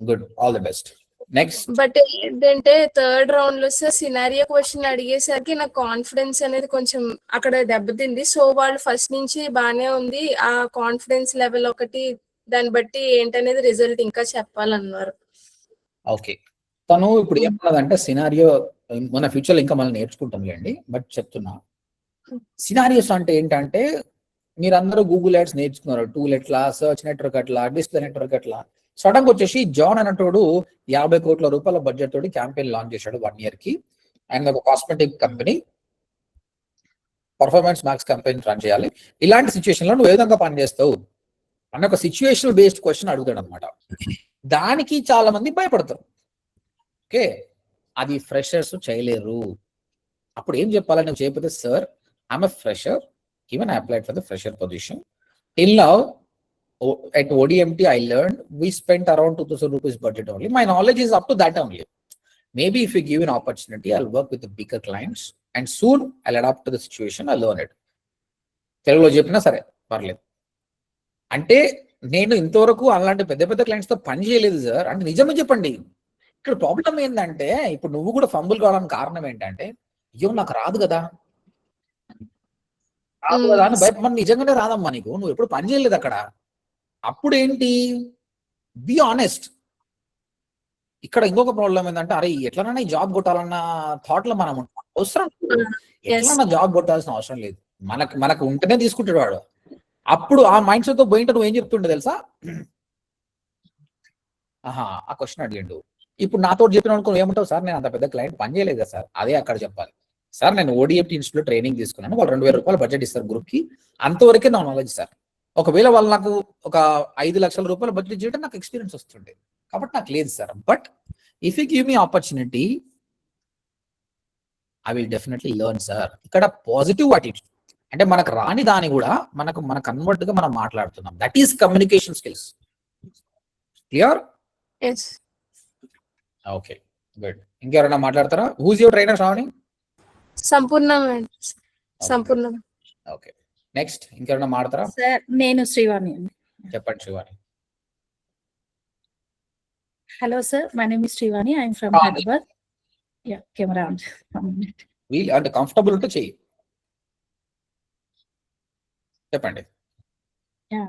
Good, all the best. Next. But ఏంటంటే థర్డ్ రౌండ్ లో సార్ సినారియో క్వశ్చన్ అడిగేసరికి నాకు కాన్ఫిడెన్స్ అనేది కొంచెం అక్కడ దెబ్బతింది. సో వాళ్ళు ఫస్ట్ నుంచి బాగానే ఉంది, ఆ కాన్ఫిడెన్స్ లెవెల్ ఒకటి, దాన్ని బట్టి ఏంటనేది రిజల్ట్ ఇంకా చెప్పాలన్నారు. ఓకే, తను ఇప్పుడు ఏమన్నదంటే సినారియో మన ఫ్యూచర్ లో ఇంకా మనం నేర్చుకుంటాంలేండి, బట్ చెప్తున్నా. సినారియోస్ అంటే ఏంటంటే మీరందరూ గూగుల్ యాడ్స్ నేర్చుకున్నారు. టూల్ ఎట్లా, సర్చ్ నెట్వర్క్ ఎట్లా, డిస్ప్లే నెట్వర్క్ ఎట్లా. సడన్ గా వచ్చేసి జాన్ అన్నటోడు 50 కోట్ల రూపాయల బడ్జెట్ తోటి క్యాంపెయిన్ లాంచ్ చేశాడు 1 year కి. అండ్ ఒక cosmetic company performance max company run చేయాలి. ఇలాంటి సిచ్యువేషన్ లో నువ్వు ఏ విధంగా పనిచేస్తావు అన్న ఒక సిచ్యువేషనల్ బేస్డ్ క్వశ్చన్ అడుగుతాడు అనమాట. దానికి చాలా మంది భయపడతారు. ఓకే, అది ఫ్రెషర్స్ చేయలేరు. అప్పుడు ఏం చెప్పాలని నువ్వు చేయకపోతే, sir I'm a fresher, even I applied for the fresher position. Till now at ODMT I learned we spent around 2,000 rupees budget only. My knowledge is up to that only. Maybe if you give an opportunity, I'll work with the bigger clients and soon I'll adapt to the situation, I'll learn it. తెలుగులో చెప్పినా సరే పర్లేదు. అంటే నేను ఇంతవరకు అలాంటి పెద్ద పెద్ద క్లయింట్స్ తో పని చేయలేదు సార్ అంటే నిజమే చెప్పండి. ఇక్కడ ప్రాబ్లం ఏంటంటే ఇప్పుడు నువ్వు కూడా ఫంబుల్ కావడానికి కారణం ఏంటంటే, అయ్యో నాకు రాదు కదా అని భయపడి, నిజంగానే రాదమ్మా నీకు, నువ్వు ఎప్పుడు పని చేయలేదు అక్కడ. అప్పుడు ఏంటి, బి ఆనెస్ట్. ఇక్కడ ఇంకొక ప్రాబ్లం ఏంటంటే, అరే ఎట్లనైనా ఈ జాబ్ కొట్టాలన్న థాట్ లో మనం ఉంటాం. అవసరం ఎట్లన్నా జాబ్ కొట్టాల్సిన అవసరం లేదు, మనకు ఉంటేనే తీసుకుంటాడు వాడు. అప్పుడు ఆ మైండ్ సెట్ తో పోయింటే నువ్వు ఏం చెప్తుండే తెలుసా, ఆ క్వశ్చన్ అడిగిండు. ఇప్పుడు నాతో చెప్పిన అనుకో ఏమంటావు, సార్ నేను అంత పెద్ద క్లయింట్ పని చేయలేదు కదా సార్. అదే అక్కడ చెప్పాలి, సార్ నేను ODMT ఇన్స్టిట్యూట్ ట్రైనింగ్ తీసుకున్నాను, వాళ్ళు 2,000 రూపాయలు బడ్జెట్ ఇస్తారు గ్రూప్ కి, అంతవరకే నా నాలెడ్జ్ సార్. ఒకవేళ వాళ్ళు నాకు ఒక 5 లక్షల రూపాయలు బడ్జెట్ చేయడం నాకు ఎక్స్పీరియన్స్ వస్తుండే, కాబట్టి నాకు లేదు sir. But if you give me opportunity I will definitely learn sir. ఇక్కడ పాజిటివ్ అటిట్యూడ్ అంటే మనకు రాని దాని కూడా మన కన్వర్ట్ గా మనం మాట్లాడుతున్నాం. That is communication skills. Clear? Okay, good. ఇంకెవరైనా మాట్లాడతారా? Who's your trainer Shravani? Sampoorna. Okay, next ఇంకెవరైనా మాట్లాడతారా? సార్ నేను శ్రీవాణి. చెప్పండి Srivani. Hello sir, my name is Srivani, I'm from Hyderabad. Yeah, camera on. అంటే కంఫర్టబుల్ ఉంటే చెయ్యి, చెప్పండి. Yeah,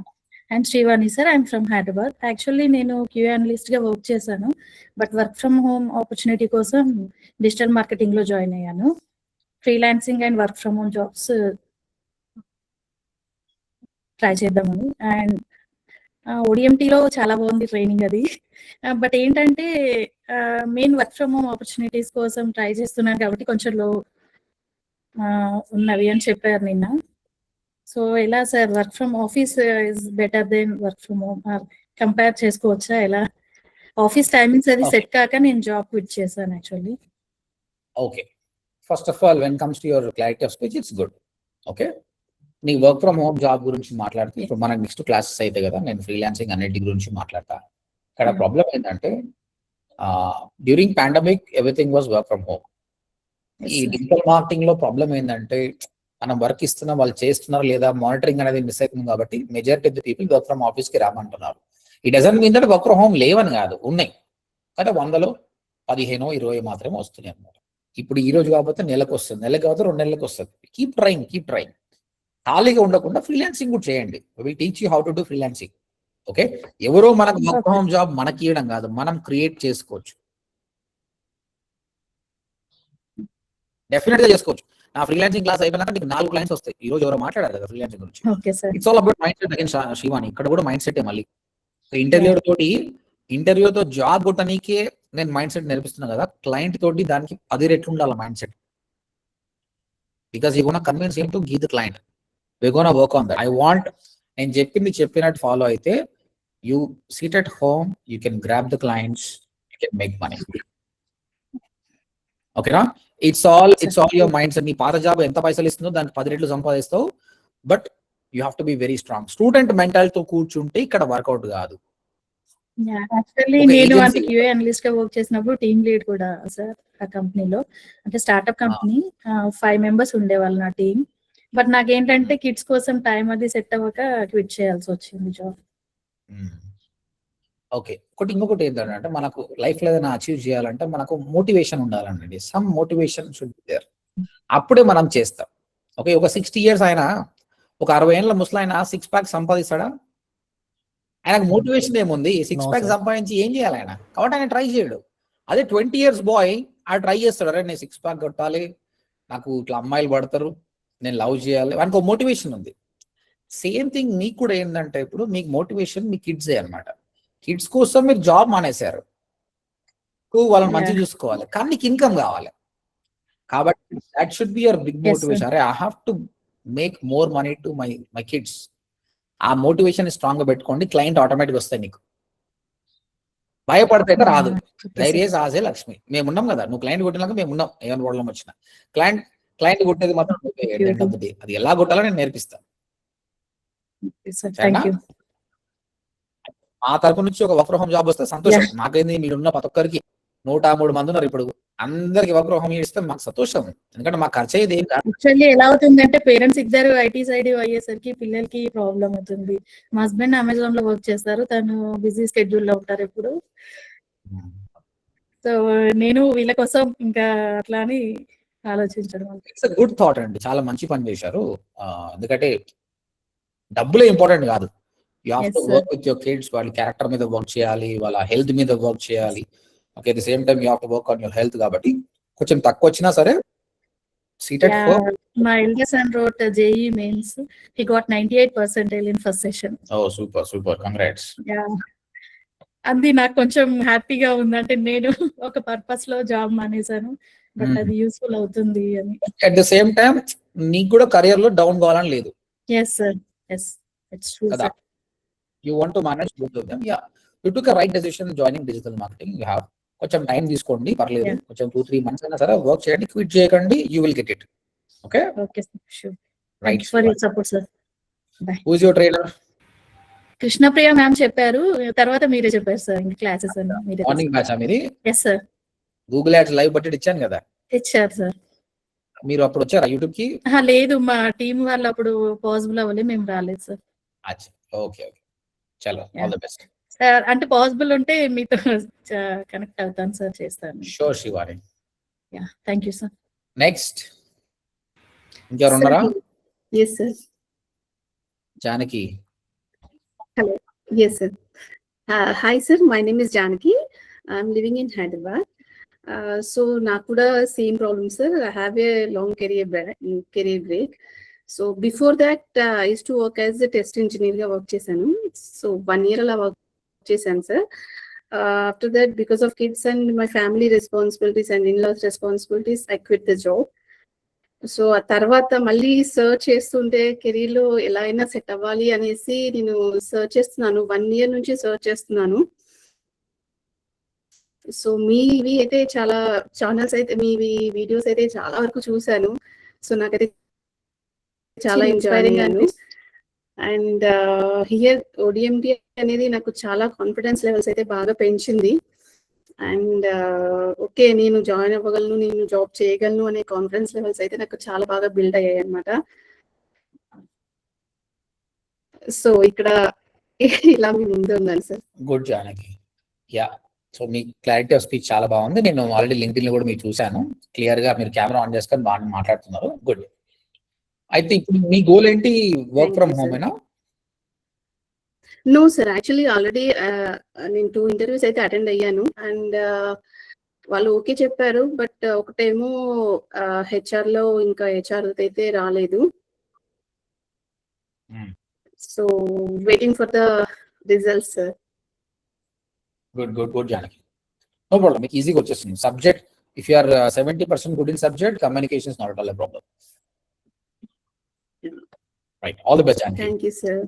I'm Srivani sir, I'm from Hyderabad. Actually నేను క్యూ అనలిస్ట్ గా వర్క్ చేశాను, but work from home opportunity కోసం డిజిటల్ మార్కెటింగ్ లో జాయిన్ అయ్యాను. Freelancing and work from home jobs try చేద్దామని. అండ్ ODMTలో చాలా బాగుంది ట్రైనింగ్ అది. బట్ ఏంటంటే main work from home opportunities కోసం ట్రై చేస్తున్నాను కాబట్టి కొంచెం లో ఉన్నవి అని చెప్పారు నిన్న. సో ఎలా sir, work from office is better than work from home, compare చేసుకోవచ్చా? ఎలా ఆఫీస్ టైమింగ్స్ అది సెట్ కాక నేను జాబ్ క్విట్ చేశాను actually. Okay, first of all when comes to your clarity of speech it's good. Okay, నీ work from home job గురించి మాట్లాడితే ఇప్పుడు మనకు నెక్స్ట్ క్లాసెస్ అయితే కదా, నేను ఫ్రీలాన్సింగ్ అన్నిటి గురించి మాట్లాడతా. ఇక్కడ ప్రాబ్లం ఏంటంటే during pandemic everything was work from home. ఈ డిజిటల్ మార్కెటింగ్ లో ప్రాబ్లం ఏంటంటే మనం వర్క్ ఇస్తున్నాం, వాళ్ళు చేస్తున్నారు లేదా మానిటరింగ్ అనేది మిస్ అవుతుంది. కాబట్టి majority of the people work from office కి రామంటున్నారు. ఈ doesn't mean that work from home లేవని కాదు, ఉన్నాయి, కానీ 100లో 15, 20 మాత్రమే వస్తున్నాయి అన్నమాట. ఇప్పుడు ఈ రోజు కాకపోతే నెలకు వస్తుంది, నెలకు కాకపోతే 2 నెలలకు వస్తుంది. Keep trying. ఖాళీగా ఉండకుండా ఫ్రీలాన్సింగ్ కూడా చేయండి. Will teach you how to do freelancing. Okay, ఎవరో మనకు వర్క్ ఫ్రమ్ హోమ్ జాబ్ మనకి ఇవ్వడం కాదు, మనం క్రియేట్ చేసుకోవచ్చు. డెఫినెట్ గా చేసుకోవచ్చు. నా ఫ్రీలాన్సింగ్ క్లాస్ అయిపోయినాక నీకు 4 క్లయింట్స్ వస్తాయి. ఈ రోజు ఎవరో మాట్లాడారు కదా ఫ్రీలాన్సింగ్ గురించి. Okay sir. It's all about mind set again Shivani. ఇక్కడ కూడా మైండ్ సెట్ మళ్ళీ ఇంటర్వ్యూతో జాబ్ కొట్టనీకే నేను మైండ్ సెట్ నేర్పిస్తున్నా కదా, క్లయింట్ తోటి దానికి 10 రెట్లు ఉండాలి mind set. Because you gonna convince him to give the client, we gonna work on that. I want, నేను చెప్పినట్టు ఫాలో అయితే you sit at home, you can grab the clients, you can make money. ఓకేనా? It's all your mind set. నీ పాత job ఎంత పైసలు ఇస్తుందో దానికి 10 రెట్లు సంపాదిస్తావు. But you have to be very strong. Student మెంటాలిటీతో కూర్చుంటే ఇక్కడ వర్కౌట్ కాదు. యాక్చువల్లీ నేను అంటే క్యూఏ అనలిస్ట్ గా వర్క్ చేసినప్పుడు టీమ్ లీడ్ కూడా సార్ ఆ కంపెనీలో. అంటే స్టార్ట్అప్ కంపెనీ, 5 మెంబర్స్ ఉండేవాళ్ళు నా టీం. బట్ నాకేంటంటే కిడ్స్ కోసం టైం అది సెట్ అవ్వక క్విట్ చేయాల్సి వచ్చింది జాబ్. ఓకే. ఇంకొకటి ఏంటంటే మనకు లైఫ్ లో ఏదైనా అచీవ్ చేయాలంటే మనకు మోటివేషన్ ఉండాలండి. Some motivation should be there. అప్పుడే మనం చేస్తాం. ఓకే, ఒక 60 years ఆయన, ఒక 60 ఏళ్ళ ముసలాయన 6 ప్యాక్ సంపాదిస్తాడా? ఆయనకు మోటివేషన్ ఏముంది? 6 ప్యాక్ సంపాదించి ఏం చేయాలి ఆయన? కాబట్టి ఆయన ట్రై చేయడు. అదే 20 years బాయ్ ఆ ట్రై చేస్తాడు. అరే నేను 6 ప్యాక్ కొట్టాలి, నాకు ఇట్లా అమ్మాయిలు పడతారు, నేను లవ్ చేయాలి, వానికి ఒక మోటివేషన్ ఉంది. సేమ్ థింగ్ మీకు కూడా ఏంటంటే ఇప్పుడు మీకు మోటివేషన్ మీ కిడ్సే అనమాట. కిడ్స్ కోసం మీరు జాబ్ మానేశారు, వాళ్ళని మంచిగా చూసుకోవాలి, కానీ నీకు ఇన్కమ్ కావాలి. కాబట్టి that should be your big motivation. అరే I have to make more money to my kids. ఆ మోటివేషన్ స్ట్రాంగ్ గా పెట్టుకోండి, క్లయింట్ ఆటోమేటిక్ వస్తాయి. నీకు భయపడితే రాదు. ధైర్య సాహసే లక్ష్మి. మేము ఉన్నాం కదా, నువ్వు క్లయింట్ కొట్టినాక మేము ఉన్నాం. ఏమైనా ప్రాబ్లం వచ్చినా క్లయింట్ కొట్టేది మాత్రం అది ఎలా కొట్టాలో నేను నేర్పిస్తాను. మా తరపు నుంచి ఒక వర్క్ ఫ్రమ్ హోమ్ జాబ్ వస్తే సంతోషం. నాకైంది, మీరున్న ప్రతి ఒక్కరికి 103 మంది ఉన్నారు ఇప్పుడు, అందరికి వర్క్ ఫ్రమ్ హోమ్ ఇస్తే మాకు సంతోషం. ఎందుకంటే మాకు ఖర్చు అయ్యేది ఏం కాదు. యాక్చువల్లీ ఎలా అవుతుందంటే పేరెంట్స్ ఇద్దరు ఐటీ సైడ్ అయ్యేసరికి పిల్లలకి ప్రాబ్లం అవుతుంది. మా హస్బెండ్ అమెజాన్ లో వర్క్ చేస్తారు, తను బిజీ స్కెడ్యూల్ లో ఉంటారు ఇప్పుడు. సో నేను వీళ్ళ కోసం ఇంకా అట్లా అని ఆలోచించడం. ఇట్స్ గుడ్ థాట్ అండి, చాలా మంచి పని చేశారు. ఎందుకంటే డబ్బులే ఇంపార్టెంట్ కాదు. You have to work with your kids. వాళ్ళ క్యారెక్టర్ మీద వర్క్ చేయాలి, వాళ్ళ హెల్త్ మీద వర్క్ చేయాలి. Okay, at the same time you have to work on your health. కాబట్టి కొంచెం తక్కువ వచ్చినా సరే seated for my eldest son wrote JEE mains. He got 98% in first session. Oh, super, congrats. Yeah. అది నాకు కొంచెం హ్యాపీగా ఉంది. అంటే నేను ఒక పర్పస్ లో జాబ్ మానేశాను, బట్ అది యూస్ఫుల్ అవుతుంది అని. అట్ ది సేమ్ టైం నీకు కూడా కెరీర్ లో డౌన్ కావాలని లేదు. yes sir, yes, it's true కదా. You want to manage both of them. Yeah, you took a right decision joining digital marketing. You have కొంచెం టైం తీసుకోండి, పర్లేదు. కొంచెం 2-3 months అయినా సరే వర్క్ చేయండి, క్విట్ చేయకండి. You will get it. Okay sure. Thank you for your support sir. Bye. Who is your trainer? Krishnapriya ma'am చెప్పారు, తర్వాత మీరే చెప్పారు సార్. ఇంకా క్లాసెస్ అన్ని మీరే. మార్నింగ్ బ్యాచ్ మీది? yes sir. Google ads live budget ఇచ్చాను కదా, ఇచ్చారు సార్. మీరు అప్పుడు వచ్చారా యూట్యూబ్ కి? లేదు, మా టీం వాళ్ళు అప్పుడు పాసిబుల్ అవ్వలేదు, మేము రాలేదు సార్. ఓకే, చలో, ఆల్ ది బెస్ట్ సార్. అంటే పాసిబుల్ ఉంటే మీతో కనెక్ట్ అవుతాను సార్, చేస్తాను. Sure Shivani. Yeah, thank you sir. Next ఇంకెవరు ఉన్నారా? yes sir. Janaki. Hello. Yes, sir. Hi, sir. My name is Janaki. I'm living in Hyderabad. So, nakuda same problem, sir. I have a long career break. So, before that, I used to work as a test engineer ga work chesanu. So, 1 year ala work chesanu, sir. After that, because of kids and my family responsibilities and in-laws responsibilities, I quit the job. So ఆ తర్వాత మళ్ళీ search చేస్తుంటే career లో ఎలా అయినా set అవ్వాలి అనేసి నేను సర్చ్ చేస్తున్నాను. 1 year నుంచి సర్చ్ చేస్తున్నాను. సో మీవి అయితే చాలా ఛానల్స్ అయితే, మీవి వీడియోస్ అయితే చాలా వరకు చూశాను. సో నాకైతే చాలా inspiring Anu. And here ODMT అనేది నాకు చాలా కాన్ఫిడెన్స్ లెవెల్స్ అయితే బాగా పెంచింది. అండ్ ఓకే, నేను జాయిన్ అవ్వగలను, నేను జాబ్ చేయగలను అనే కాన్ఫిడెన్స్ లెవెల్స్ అయితే నాకు చాలా బాగా బిల్డ్ అయ్యాయి అనమాట. సో ఇక్కడ ఇలా మీ ముందు ఉన్నాను sir. Good Janaki. Yeah, so me clarity of speech చాలా బాగుంది. నేను ఆల్రెడీ లింక్డ్ఇన్ లో కూడా మీకు చూశాను, క్లియర్ గా మీరు కెమెరా ఆన్ చేసుకొని బాగా మాట్లాడుతున్నారు. గుడ్. అయితే ఇప్పుడు మీ గోల్ ఏంటి? వర్క్ ఫ్రమ్ హోమ్ ఏనా? నో సార్, యాక్చువల్లీ ఆల్రెడీ నేను 2 interviews అయితే అటెండ్ అయ్యాను. అండ్ వాళ్ళు ఓకే చెప్పారు, బట్ ఒకటేమో హెచ్ఆర్ లో ఇంకా హెచ్ఆర్ అయితే రాలేదు. So waiting for the results sir. Good Janaki. No problem, మీకు ఈజీగా వచ్చేస్తుంది. Subject if you are 70% good in subject, communication is not all a problem. Right, all the best Janaki. Thank you sir.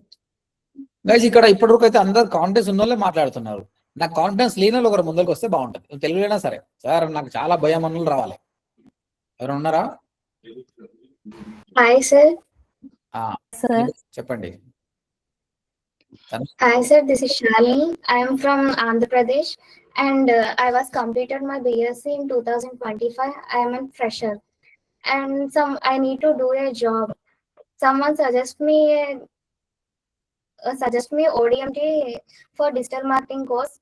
Guys ఇక్కడ ఇప్పటివరకు అయితే అందరు confidence ఉన్న వాళ్ళే మాట్లాడుతున్నారు. నాకు కాన్ఫిడెన్స్ లేని వాళ్ళు ఒకరు ముందరికి వస్తే బాగుంటుంది. తెలుగులోనే సరే సార్, నాకు చాలా భయం అన్నలు రావాలి. ఎవరు ఉన్నారా? Hi sir. చెప్పండి. Hi sir, this is Shalini. I am from Andhra Pradesh and I was completed my BSc in 2025. I am a fresher and I need to do a job. Someone suggest me ODMT for digital marketing course,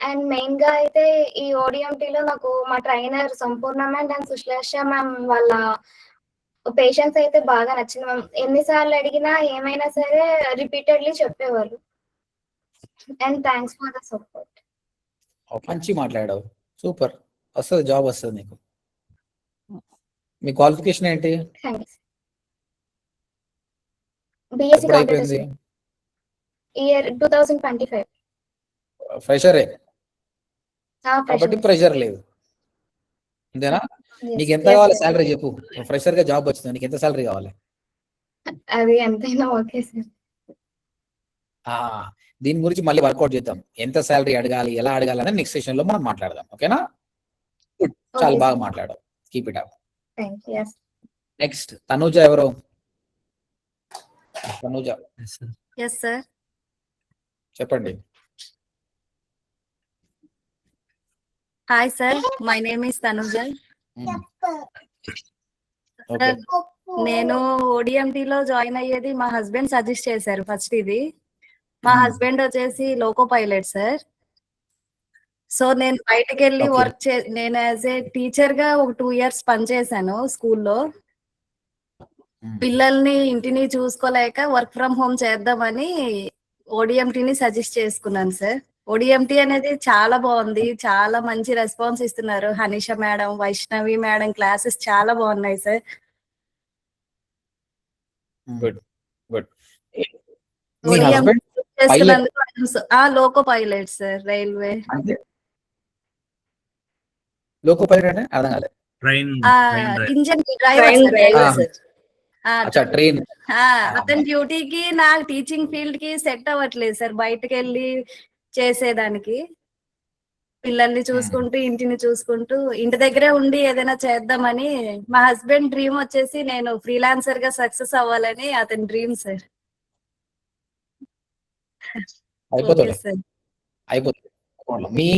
and main గా అయితే ఈ ODMT లో నాకు మా trainer Sampoorna ma'am and సుశ్లేష ma'am వాళ్ళ patience అయితే బాగా నచ్చింది మ్యామ్. ఎన్నిసార్లు అడిగినా ఏమైనా సరే రిపీటెడ్లీ చెప్పేవారు. And thanks for the support. మంచి మాట్లాడావు, సూపర్. వస్తుంది, జాబ్ వస్తుంది నీకు. మీ క్వాలిఫికేషన్ ఏంటి? థ్యాంక్స్. బిఎస్సి అయిపోయింది? ఇయర్ 2025. ఫ్రెషరే కాబట్టి ప్రెషర్ లేదు, అంతేనా? నీకు ఎంత కావాలి శాలరీ చెప్పు. ఫ్రెషర్ గా జాబ్ వచ్చింది, నీకు ఎంత శాలరీ కావాలి? అది ఎంతైనా ఓకే సార్. దీని గురించి మళ్ళీ వర్కౌట్ చేద్దాం. ఎంత శాలరీ అడగాలి, ఎలా అడగాలి అనేది నెక్స్ట్ సెషన్ లో మనం మాట్లాడదాం. ఓకేనా? చాలా బాగా మాట్లాడావు, keep it up. Next Tanuja. ఎవరు? తనుజ చెప్పండి. Hi sir, my name is Tanuja. నేను ODMT లో జాయిన్ అయ్యేది మా హస్బెండ్ సజెస్ట్ చేశారు ఫస్ట్. ఇది మా హస్బెండ్ వచ్చేసి లోకో పైలట్ సార్. సో నేను బయటకు వెళ్ళి నేను యాజ్ ఏ టీచర్ గా ఒక 2 years పనిచేశాను స్కూల్లో. పిల్లల్ని ఇంటిని చూసుకోలేక వర్క్ ఫ్రమ్ హోమ్ చేద్దామని ODMTని సజెస్ట్ చేసుకున్నాను సార్. ODMT అనేది చాలా బాగుంది, చాలా మంచి రెస్పాన్స్ ఇస్తున్నారు. Hanisha madam, Vaishnavi madam classes చాలా బాగున్నాయి sir. Good. Loco pilot sir, railway. Loco pilot అంటే అర్థం కాలేదు. Engine driver. ట్రైన్. అతని డ్యూటీకి నా టీచింగ్ ఫీల్డ్ కి సెట్ అవ్వట్లేదు సార్. బయటకు వెళ్ళి చేసేదానికి పిల్లల్ని చూసుకుంటూ ఇంటిని చూసుకుంటూ ఇంటి దగ్గరే ఉండి ఏదైనా చేద్దామని. మా హస్బెండ్ డ్రీమ్ వచ్చేసి నేను ఫ్రీలాన్సర్ గా సక్సెస్ అవ్వాలని అతని డ్రీమ్ సార్. అయిపోతుంది. మీ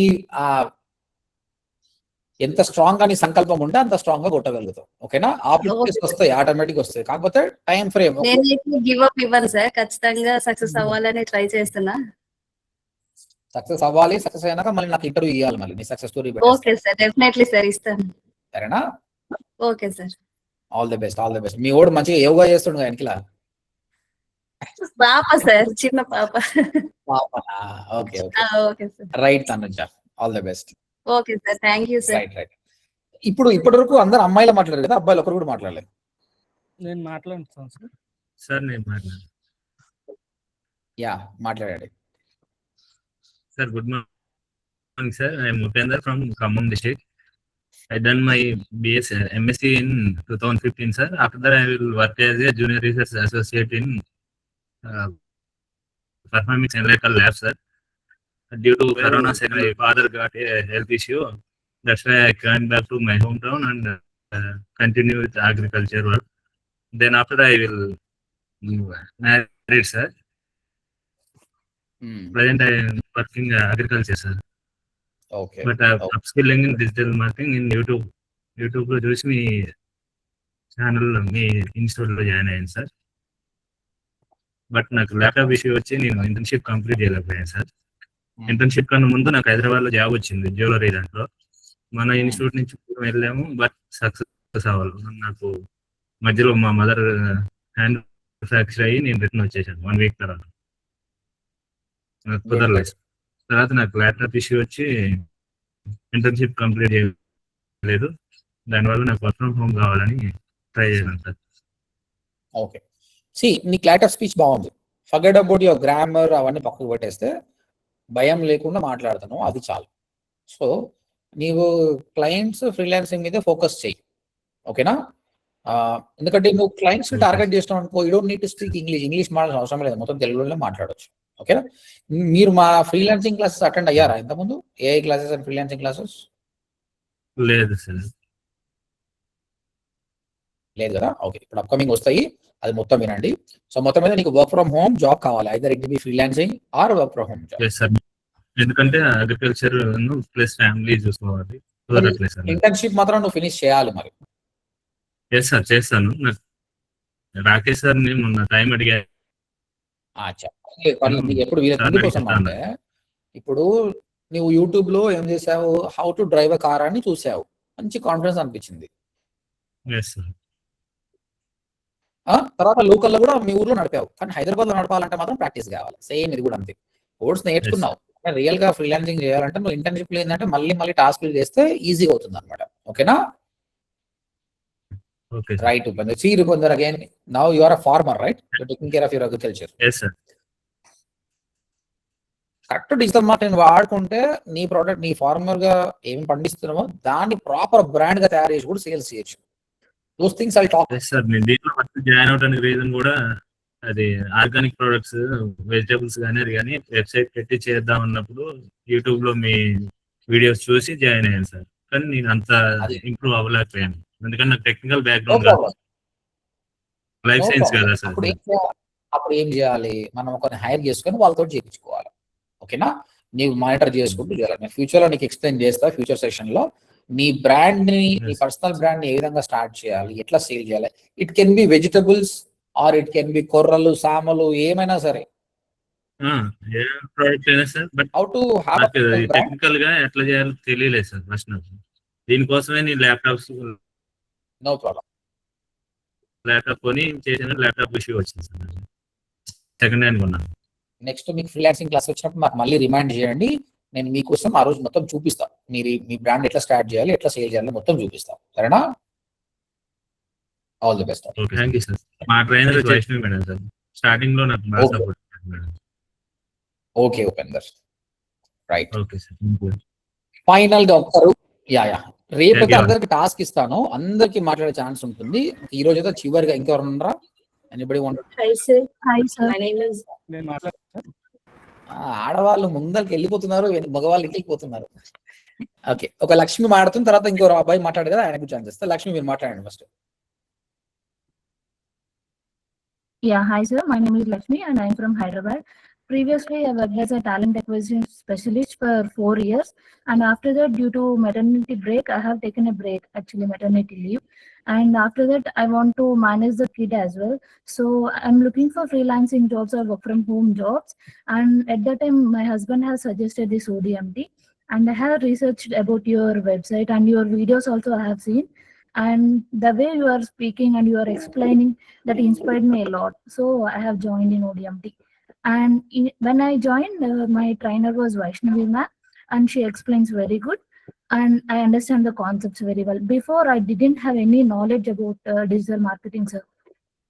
ఎంత స్ట్రాంగ్ గా నీ సంకల్పం ఉంటే అంత స్ట్రాంగ్ గా కొట్టగలుగుతాం. ఓకేనా? ఆపర్చునిటీస్ వస్తాయి, ఆటోమేటిక్ వస్తాయి. కాకపోతే టైం ఫ్రేమ్. నేను గివ్ అప్ ఇవ్వను సార్, ఖచ్చితంగా సక్సెస్ అవ్వాలని ట్రై చేస్తున్నా. సక్సెస్ అవ్వాలి. సక్సెస్ అయినాక మళ్ళీ నాకు ఇంటర్వ్యూ ఇవ్వాలి, మళ్ళీ నీ success story. Okay sir, definitely sir, ఇస్తాను. సరేనా? Okay sir. All the best, all the best. మీ ఓడు మంచిగా యోగా చేస్తుండగా వెనకలా? పాప సార్, చిన్న పాప. Okay okay sir. Right Tanuja, all the best. Okay sir, thank you sir. Right. ఇప్పటి వరకు అందరు అమ్మాయిలు మాట్లాడారు కదా, అబ్బాయిలు ఒకరు కూడా మాట్లాడలేదు. నేను మాట్లాడుతాను సార్. సార్ నేను మాట్లాడాను. యా, మాట్లాడండి. Sir, good morning, sir. I am Upendra from Khammam district. I done my MSc in 2015, sir. After that, I will work as a junior research associate in Performance Analytical Lab, sir. Due to Corona, sir, my father got a health issue. That's why I came back to my hometown and continue with agriculture work. Then after I will married, sir. Present I am working agriculture, sir. Okay. But upskilling in digital marketing in YouTube. YouTube లో చూసి మీ channel మీ institute లో join అయ్యాను sir. But నాకు laptop issue వచ్చి నేను internship complete చేయలేకపోయాను sir. Internship కన్నా ముందు నాకు హైదరాబాద్ లో జాబ్ వచ్చింది జ్యువెలరీ దాంట్లో. మన ఇన్స్టిట్యూట్ నుంచి వెళ్ళాము, బట్ సక్సెస్ అవ్వాలి. నాకు మధ్యలో మా మదర్ హ్యాండ్ ఫ్రాక్చర్ అయ్యి నేను రిటర్న్ వచ్చేసాను 1 week తర్వాత. కుదరలేదు. తర్వాత నాకు ల్యాప్టాప్ ఇష్యూ వచ్చి ఇంటర్న్షిప్ కంప్లీట్ లేదు. దానివల్ల నాకు వర్క్ ఫ్రమ్ హోమ్ కావాలని ట్రై చేశాను సార్. ఓకే. నీ క్లారిటీ ఆఫ్ స్పీచ్ బాగుంది. ఫర్గెట్ అబౌట్ యువర్ గ్రామర్ అవన్నీ పక్కకు పెట్టేస్తే భయం లేకుండా మాట్లాడతాను, అది చాలు. సో నీవు క్లయింట్స్ ఫ్రీలాన్సింగ్ మీద ఫోకస్ చేయి, ఓకేనా? ఎందుకంటే నువ్వు క్లయింట్స్ టార్గెట్ చేస్తున్నావు అనుకో, you don't need to speak English మాట్లాడాల్సిన అవసరం లేదు, మొత్తం తెలుగులోనే మాట్లాడవచ్చు, ఓకేనా? మీరు మా ఫ్రీలాన్సింగ్ క్లాసెస్ అటెండ్ అయ్యారా ఇంతకుముందు? AI classes and freelancing classes లేదు సార్. లేదు కదా? ఓకే, ఇప్పుడు అప్కమింగ్ వస్తాయి, అది మొత్తం వినండి. సో మొత్తం మీద నీకు వర్క్ ఫ్రమ్ హోమ్ జాబ్ కావాలి, either it be freelancing or work from home job. Sir ఎందుకంటే అగ్రికల్చర్ ప్లస్ ఫ్యామిలీ చూసుకోవాలి. కుదరట్లేదు సార్. ఇంటర్న్షిప్ మాత్రం నువ్వు ఫినిష్ చేయాలి మరి. ఎస్ సార్, చేస్తాను. రాకేష్ సార్ ని మొన్న టైం అడిగా. ఎప్పుడు కోసం అంటే ఇప్పుడు నువ్వు యూట్యూబ్ లో ఏం చేసావు, how to drive a car అని చూసావు, మంచి కాన్ఫిడెన్స్ అనిపించింది. తర్వాత లోకల్ లో కూడా మీ ఊర్లో నడిపావు, కానీ హైదరాబాద్ లో నడపాలంటే మాత్రం ప్రాక్టీస్ కావాలి. సేమ్ ఇది కూడా అంతే, కోర్స్ నేర్చుకున్నావు, రియల్ గా ఫ్రీలాన్సింగ్ చేయాలంటే నువ్వు ఇంటర్న్షిప్ ఏంటంటే మళ్ళీ టాస్క్లు చేస్తే ఈజీగా అవుతుంది అనమాట, ఓకేనా? Right Upender. See Rupender again, now you are a farmer, right? You're taking care of your agriculture. Yes sir. Correct digital marketing వాడుకుంటే నీ ప్రోడక్ట్, నీ ఫార్మర్ గా ఏమి పండిస్తున్నావో దాన్ని ప్రాపర్ బ్రాండ్ గా తయారు చేసి కూడా సేల్స్ చేయొచ్చు. Those things I talk. Sir నేను దీంట్లో ఫస్ట్ జాయిన్ అవడానికి రీజన్ కూడా అది ఆర్గానిక్ ప్రొడక్ట్స్ వెజిటేబుల్స్ కానీ అది కానీ వెబ్సైట్ పెట్టి చేద్దాం అన్నప్పుడు యూట్యూబ్ లో మీ వీడియోస్ చూసి జాయిన్ అయ్యాను సార్. కానీ నేను అంత ఇంప్రూవ్ అవ్వలేకపోయాను, ఎందుకంటే నాకు టెక్నికల్ బ్యాక్గ్రౌండ్ కాదు, లైఫ్ సైన్స్ కదా సార్. అప్పుడు ఏం చేయాలి, మనం ఒకరిని హైర్ చేసుకొని వాళ్ళతో చేయించుకోవాలి, ఓకేనా? నీవు మానిటర్ చేసుకుంటూ చేయాలి. నేను ఫ్యూచర్ లో నీకు ఎక్స్ప్లెయిన్ చేస్తా, ఫ్యూచర్ సెషన్ లో నీ బ్రాండ్ ని, నీ పర్సనల్ బ్రాండ్ ని ఏ విధంగా స్టార్ట్ చేయాలి, ఎట్లా సేల్ చేయాలి. It can be vegetables or it can be కొర్రలు, సామలు, ఏమైనా సరే. హౌ టు టెక్నికల్ గా ఎట్లా చేయాలో తెలియలేదు సార్ ఫస్ట్ నాకు. దీనికోసమే నేను ల్యాప్టాప్స్ నో ప్రాబ్లం ల్యాప్టాప్ కొని చేసిన ల్యాప్టాప్ ఇష్యూ వచ్చింది సార్, సెకండ్ హ్యాండ్ కొన్నాను. నెక్స్ట్ మీకు ఫ్రీలాన్సింగ్ క్లాస్ వచ్చినప్పుడు నాకు మళ్ళీ రిమైండ్ చేయండి, నేను మీకోసం ఆ రోజు మొత్తం చూపిస్తాను. మీరు మీ బ్రాండ్ ఎట్లా స్టార్ట్ చేయాలి, ఎట్లా సేల్ చేయాలి మొత్తం చూపిస్తాను, సరేనా? All the best. Thank you sir. మా trainer Vaishnavi madam sir, starting లో నాకు బాగా support madam. Okay Upender, right. Okay sir. Final గా ఒక్కరు రేపైతే అందరికి టాస్క్ ఇస్తాను, అందరికి మాట్లాడే ఛాన్స్ ఉంటుంది. ఈ రోజు అయితే చివరిగా ఇంకెవరు ఉన్నారా? Anybody want? ఆడవాళ్ళు ముందరికి వెళ్ళిపోతున్నారు, మగవాళ్ళు వెళ్ళిపోతున్నారు. ఓకే, ఒక లక్ష్మి మాట్లాడుతున్న తర్వాత ఇంకో అబ్బాయి మాట్లాడు కదా, ఆయనకు ఛాన్స్ ఇస్తా. లక్ష్మి మీరు మాట్లాడండి first. Yeah, hi sir. My name is Lakshmi and I am from Hyderabad. Previously, I worked as a talent acquisition specialist for 4 years, and after that, due to maternity break, I have taken a break, actually maternity leave. And after that, I want to manage the kid as well. So I'm looking for freelancing jobs or work from home jobs. And at that time, my husband has suggested this ODMT, and I have researched about your website and your videos also I have seen. And the way you are speaking and you are explaining, that inspired me a lot. So I have joined in ODMT. And when I joined, my trainer was Vaishnavi ma'am, and she explains very good, and I understand the concepts very well. Before, I didn't have any knowledge about digital marketing, sir.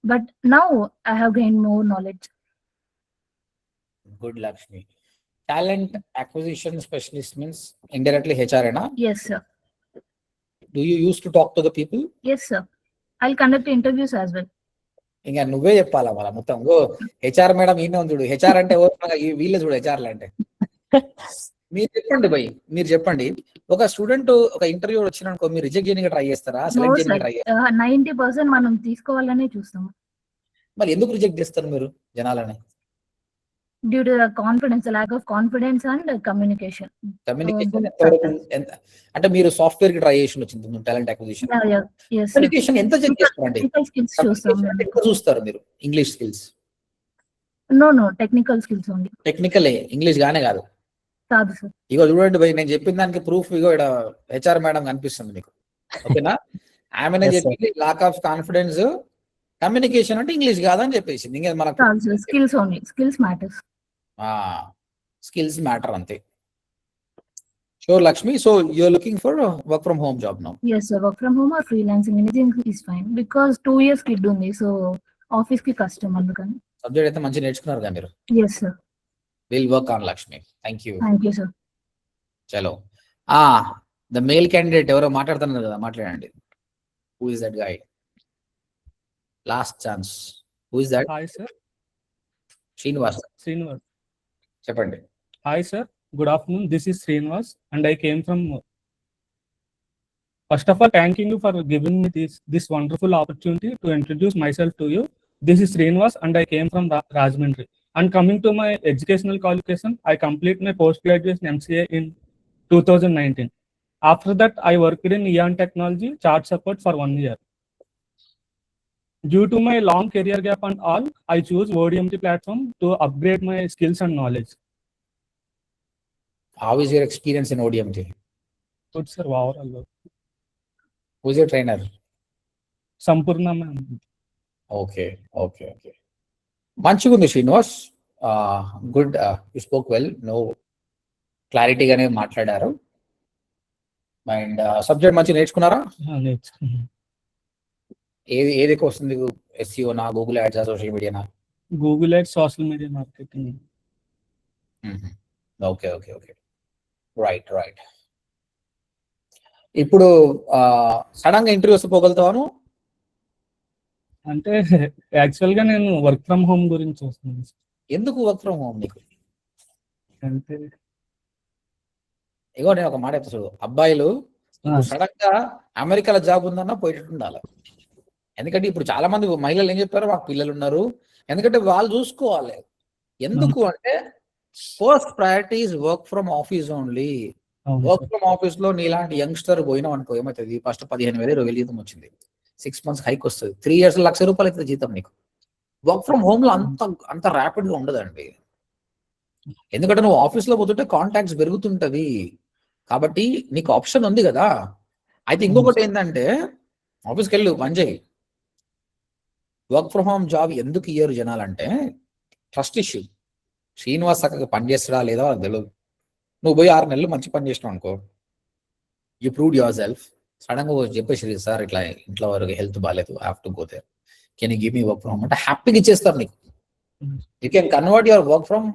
But now I have gained more knowledge. Good, Lakshmi. Talent acquisition specialist means indirectly HR, na? Yes, sir. Do you used to talk to the people? Yes, sir. I'll conduct interviews as well. ఇంకా నువ్వే చెప్పాలా వాళ్ళ మొత్తం. HR madam ఈయన ఉంది చూడు, HR అంటే వీళ్ళే చూడు హెచ్ఆర్లు అంటే. మీరు చెప్పండి భయ్, మీరు చెప్పండి. ఒక స్టూడెంట్ ఒక ఇంటర్వ్యూ వచ్చిననుకో, మీరు రిజెక్ట్ చేయడానికి ట్రై చేస్తారా, సెలెక్ట్ చేయడానికి ట్రై చేస్తారా? 90% మనం తీసుకోవాలనే చూస్తాము. మరి ఎందుకు రిజెక్ట్ చేస్తారు మీరు జనాలని? Due to the confidence, the lack of confidence and communication. Communication అంటే మీరు సాఫ్ట్వేర్ కి ట్రై చేసి వచ్చింది టాలెంట్ అక్విజిషన్. కమ్యూనికేషన్ ఎంత చెక్ చేస్తారండి? ఎక్కువ చూస్తారు మీరు English skills? No technical skills only. టెక్నికలే, ఇంగ్లీష్ గానే కాదు. కాదు సార్. ఇగో చూడండి భయ్, నేను చెప్పిన దానికి ప్రూఫ్ ఇగో ఇక్కడ హెచ్ఆర్ మేడం కనిపిస్తుంది మీకు, ఓకేనా? ఆమెనే చెప్పింది లాక్ ఆఫ్ కాన్ఫిడెన్స్, కమ్యూనికేషన్ అంటే ఇంగ్లీష్ కాదని చెప్పేసింది. ఇంకా మనకు skills only, skills matters. Skills matter అంతే. Sure, Lakshmi. So you're looking for a work from home job now. Yes, sir. Work from home or freelancing, anything is fine. Because 2 years kid ఉంది. So office కి కష్టం అందుకని. Subject అయితే మంచి నేర్చుకున్నారు కదా మీరు. Yes, sir. We'll work on Lakshmi. Thank you. Thank you, sir. చలో ద మేల్ క్యాండిడేట్ ఎవరో మాట్లాడుతున్నారు కదా, మాట్లాడండి. Who is that guy? Last chance. Who is that? Hi sir. Srinivas. Srinivas. చెప్పండి. Hi sir. Good afternoon. This is Srinivas, and I came from. First of all, thanking you for giving me this wonderful opportunity to introduce myself to you. This is Srinivas, and I came from Rajahmundry. And coming to my educational qualification, I complete my post-graduation MCA in 2019. After that, I worked in Eon Technology, chart support for 1 year. Due to my long career gap and all, I choose ODMT platform to upgrade my skills and knowledge. How is your experience in ODMT? Good, sir. Overall. Who's your trainer? Sampurna ma'am. Okay. మంచిగా ఉంది Srinivas. Good. You spoke well. No క్లారిటీగానే మాట్లాడారు. And subject మంచిగా నేర్చుకున్నారా? ఏది ఎక్కువ వస్తుంది? SEO నా, గూగుల్ యాడ్స్, సోషల్ మీడియానా? Google ads, social media marketing. Okay. Right. ఇప్పుడు సడన్ గా ఇంటర్వ్యూస్ పోగలుగుతాను అంటే యాక్చువల్ గా నేను వర్క్ ఫ్రమ్ హోమ్ గురించి వస్తున్నాను. ఎందుకు వర్క్ ఫ్రమ్ హోమ్ నీకు? అంటే ఇగో నేను ఒక మాట చెప్తా చూడు. అబ్బాయిలు సడన్ గా అమెరికాలో జాబ్ ఉందన్నా పోయేటట్టు ఉండాలి. ఎందుకంటే ఇప్పుడు చాలా మంది మహిళలు ఏం చెప్పారు, మాకు పిల్లలు ఉన్నారు, ఎందుకంటే వాళ్ళు చూసుకోవాలి. ఎందుకు అంటే first priority is work from office only. Work from office లో నీలాంటి యంగ్స్టర్ పోయినాం అనుకో, ఏమవుతుంది? ఫస్ట్ 15,000 20,000 జీతం వచ్చింది, 6 months హైక్ వస్తుంది, 3 years ₹1,00,000 అవుతుంది జీతం నీకు. వర్క్ ఫ్రమ్ హోమ్ లో అంత ర్యాపిడ్ గా ఉండదండి. ఎందుకంటే నువ్వు ఆఫీస్ లో పోతుంటే కాంటాక్ట్స్ పెరుగుతుంటది, కాబట్టి నీకు ఆప్షన్ ఉంది కదా. అయితే ఇంకొకటి ఏంటంటే ఆఫీస్కి వెళ్ళు, పని చేయి. వర్క్ ఫ్రమ్ హోమ్ జాబ్ ఎందుకు ఇయ్యరు జనాలంటే ట్రస్ట్ ఇష్యూ. శ్రీనివాస్ చక్కగా పని చేస్తాడా లేదా వాళ్ళకి తెలియదు. నువ్వు పోయి 6 నెలలు మంచి పని చేసినావు అనుకో, you proved yourself. Sudden గా చెప్పేసి, సార్ ఇట్లా ఇంట్లో వరకు హెల్త్ బాగాలేదు, have to go there, can you give me work from home అంటే హ్యాపీగా ఇచ్చేస్తారు నీకు. You can convert your work from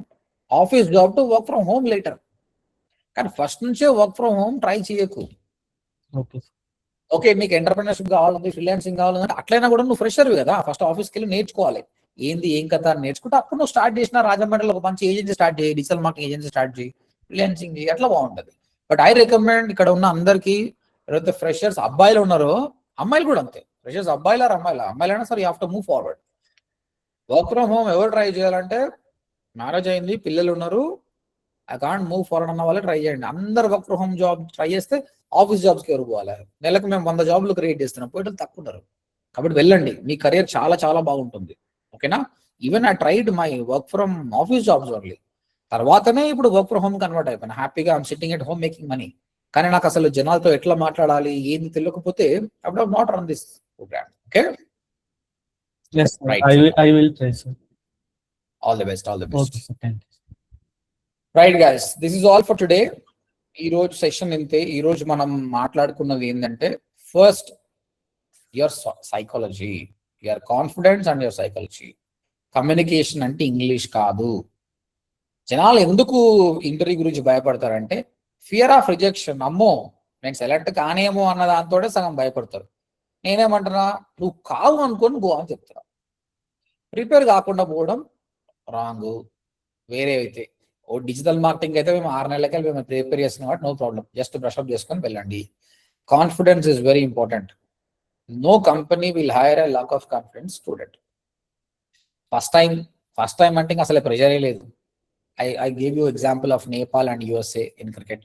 office job to work from home later. కానీ ఫస్ట్ నుంచే వర్క్ ఫ్రమ్ హోమ్ ట్రై చేయకు. ఓకే, నీకు entrepreneurship కావాలంటే, freelancing కావాలంటే అట్లయినా కూడా నువ్వు ఫ్రెషర్వి కదా, ఫస్ట్ ఆఫీస్కి వెళ్ళి నేర్చుకోవాలి. ఏంది ఏం కథ అని నేర్చుకుంటే అప్పుడు నువ్వు స్టార్ట్ చేసిన రాజమండ్రిలో ఒక మంచి ఏజెన్సీ స్టార్ట్ చేయి, డిజిటల్ మార్కెటింగ్ ఏజెన్సీ స్టార్ట్ చేయి, ఫ్రీలాన్సింగ్ చేయి, అట్లా బాగుంటుంది. బట్ ఐ రికమెండ్ ఇక్కడ ఉన్న అందరికీ, ఎవరైతే ఫ్రెషర్స్ అబ్బాయిలు ఉన్నారో, అమ్మాయిలు కూడా అంతే, ఫ్రెషర్స్ అమ్మాయిలైనా సరే, you have to move forward. Work from home ఎవరు ట్రై చేయాలంటే, మ్యారేజ్ అయింది, పిల్లలు ఉన్నారు, ఐ కాంట్ మూవ్ ఫార్వర్డ్ అన్న వాళ్ళే ట్రై చేయండి. అందరు work from home job try చేస్తే ఆఫీస్ జాబ్స్కి ఎవరు పోవాలి? నెలకు మేము 100 జాబ్లు క్రియేట్ చేస్తున్నాం, పోయేటప్పుడు తక్కువ ఉన్నారు. కాబట్టి వెళ్ళండి, మీ కెరియర్ చాలా చాలా బాగుంటుంది. ఓకేనా? Even I tried my work from office jobs only, తర్వాతనే ఇప్పుడు వర్క్ ఫ్రమ్ హోమ్ కన్వర్ట్ అయిపోయినా. హ్యాపీగా I'm sitting at home making money. కానీ నాకు అసలు జనాలతో ఎట్లా మాట్లాడాలి ఏంది తెలియకపోతే I would have not run this program. Okay, I will try, sir. All the best. Okay, sir. Thank you. Right guys, this is all for today. ఈ రోజు సెషన్ ఇంతే. ఈ రోజు మనం మాట్లాడుకున్నది ఏంటంటే, first your psychology, your confidence and your psychology. Communication అంటే English కాదు. జనాలు ఎందుకు ఇంటర్వ్యూ గురించి భయపడతారంటే ఫియర్ ఆఫ్ రిజెక్షన్. అమ్మో నేను సెలెక్ట్ కానేమో అన్న దాంతో సగం భయపడతారు. నేనేమంటున్నా, నువ్వు కావు అనుకొని గో అని చెప్తున్నా. ప్రిపేర్ కాకుండా పోవడం రాంగ్. వేరే అయితే ఓ డిజిటల్ మార్కెటింగ్ అయితే మేము 6 నెలలకి మేము ప్రిపేర్ చేస్తున్నాం కాబట్టి నో ప్రాబ్లం, జస్ట్ బ్రష్అప్ చేసుకొని వెళ్ళండి. Confidence is very important. No company will hire a lack of confidence student. First time అంటే అసలు ప్రెషరే లేదు. I gave you example of Nepal and USA in cricket.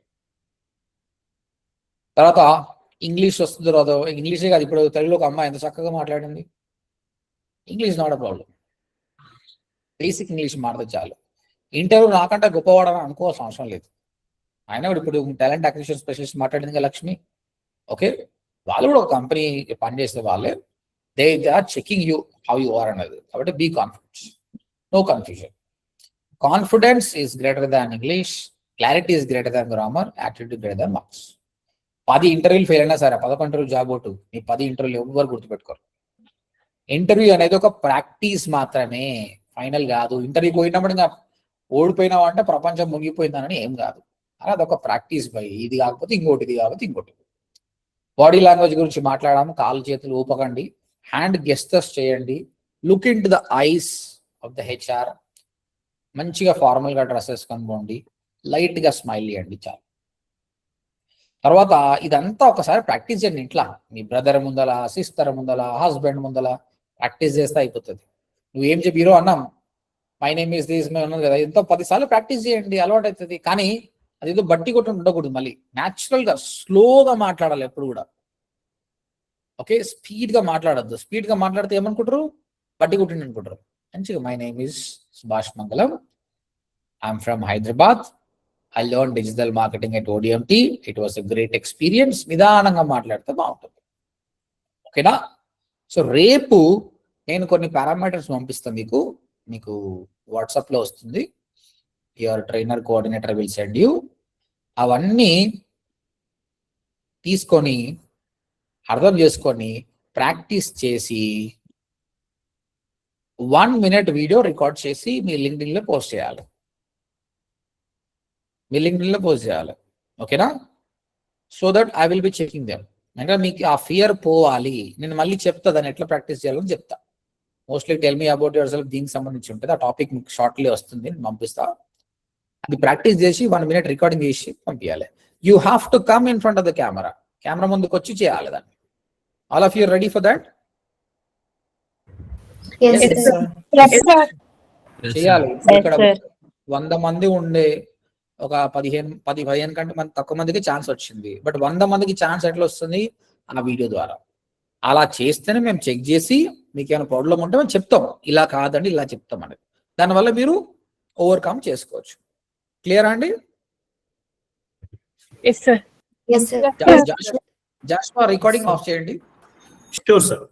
తర్వాత ఇంగ్లీష్ వస్తుంది రాదో, ఇంగ్లీషే కాదు, ఇప్పుడు తెలుగులో ఒక అమ్మాయి ఎంత చక్కగా మాట్లాడింది. English not a problem, basic English మాట్లాడితే చాలు. ఇంటర్వ్యూ నాకంటే గొప్పవాడని అనుకోవాల్సిన అవసరం లేదు. ఆయన ఇప్పుడు టాలెంట్ అక్విజిషన్ స్పెషలిస్ట్ మాట్లాడింది కదా లక్ష్మి. ఓకే, వాళ్ళు కూడా ఒక కంపెనీ పనిచేసే వాళ్ళే. They are checking you how you are అన్నది. కాబట్టి be confident, no confusion. Confidence is greater than English. Clarity is greater than grammar, activity greater than marks. 10 ఇంటర్వ్యూలు ఫెయిల్ అయినా సరే 11 ఇంటర్వ్యూ జాబ్ కొట్టు, మీ 10 ఇంటర్వ్యూలు ఎవ్వరు గుర్తుపెట్టుకోరు. ఇంటర్వ్యూ అనేది ఒక ప్రాక్టీస్ మాత్రమే, ఫైనల్ కాదు. ఇంటర్వ్యూ పోయినప్పుడు ఇంకా ఓడిపోయినావు అంటే ప్రపంచం మునిగిపోయిందని ఏం కాదు. అలా అదొక ప్రాక్టీస్ బై, ఇది కాకపోతే ఇంకోటి, ఇది కాకపోతే ఇంకోటి. బాడీ లాంగ్వేజ్ గురించి మాట్లాడాము. కాళ్ళు చేతులు ఊపకండి, హ్యాండ్ గెస్టర్స్ చేయండి, look in to the eyes of the HR, మంచిగా ఫార్మల్ గా డ్రెస్ వేసుకొని పోండి, లైట్ గా స్మైల్ చేయండి చాలు. తర్వాత ఇదంతా ఒకసారి ప్రాక్టీస్ చేయండి ఇంట్లో, మీ బ్రదర్ ముందల, సిస్టర్ ముందల, హస్బెండ్ ముందల ప్రాక్టీస్ చేస్తే అయిపోతుంది. నువ్వేం చెప్పి హీరో అన్నాం, మై నేమ్ ఇస్ దిస్ ఉన్నది కదా, ఎంతో 10 సార్లు ప్రాక్టీస్ చేయండి, అలవాటు అవుతుంది. కానీ అది ఏదో బట్టి కొట్టి ఉండకూడదు, మళ్ళీ న్యాచురల్ గా స్లోగా మాట్లాడాలి ఎప్పుడు కూడా. ఓకే, స్పీడ్ గా మాట్లాడద్దు. స్పీడ్ గా మాట్లాడితే ఏమనుకుంటారు, బట్టి కొట్టిండి అనుకుంటారు. మంచిగా మై నేమ్ ఇస్ సుభాష్ మంగళం, I'm from Hyderabad, I learned digital marketing at ODMT. It was a great experience. నిదానంగా మాట్లాడితే బాగుంటుంది. ఓకేనా? సో రేపు నేను కొన్ని పారామీటర్స్ పంపిస్తాను మీకు వాట్సాప్లో వస్తుంది. Your trainer coordinator will send you. అవన్నీ తీసుకొని అర్థం చేసుకొని ప్రాక్టీస్ చేసి 1 minute వీడియో రికార్డ్ చేసి మీ లింక్డ్ఇన్లో పోస్ట్ చేయాలి. ఓకేనా? So that I will be checking them. అంటే మీకు ఆ ఫియర్ పోవాలి. నేను మళ్ళీ చెప్తా దాన్ని ఎట్లా ప్రాక్టీస్ చేయాలని చెప్తా. Mostly tell me about your self, దీనికి సంబంధించి ఉంటుంది. ఆ టాపిక్ మీకు షార్ట్లీ వస్తుంది, నేను పంపిస్తా. అది ప్రాక్టీస్ చేసి 1 minute రికార్డింగ్ చేసి పంపించాలి. You have to come in front of the camera. Camera ముందుకు వచ్చి చేయాలి దాన్ని. All of you ready for that? చేయాలి. ఇక్కడ 100 మంది ఉండే ఒక 15 కంటే మంది తక్కువ మందికి ఛాన్స్ వచ్చింది. బట్ 100 మందికి ఛాన్స్ ఎట్లా వస్తుంది? ఆ వీడియో ద్వారా. అలా చేస్తేనే మేము చెక్ చేసి మీకు ఏమైనా ప్రాబ్లం ఉంటే మేము చెప్తాం, ఇలా కాదండి ఇలా చెప్తాం అనేది. దానివల్ల మీరు ఓవర్కమ్ చేసుకోవచ్చు. క్లియర్ అండి? జాషువా రికార్డింగ్ ఆఫ్ చేయండి. Sure sir.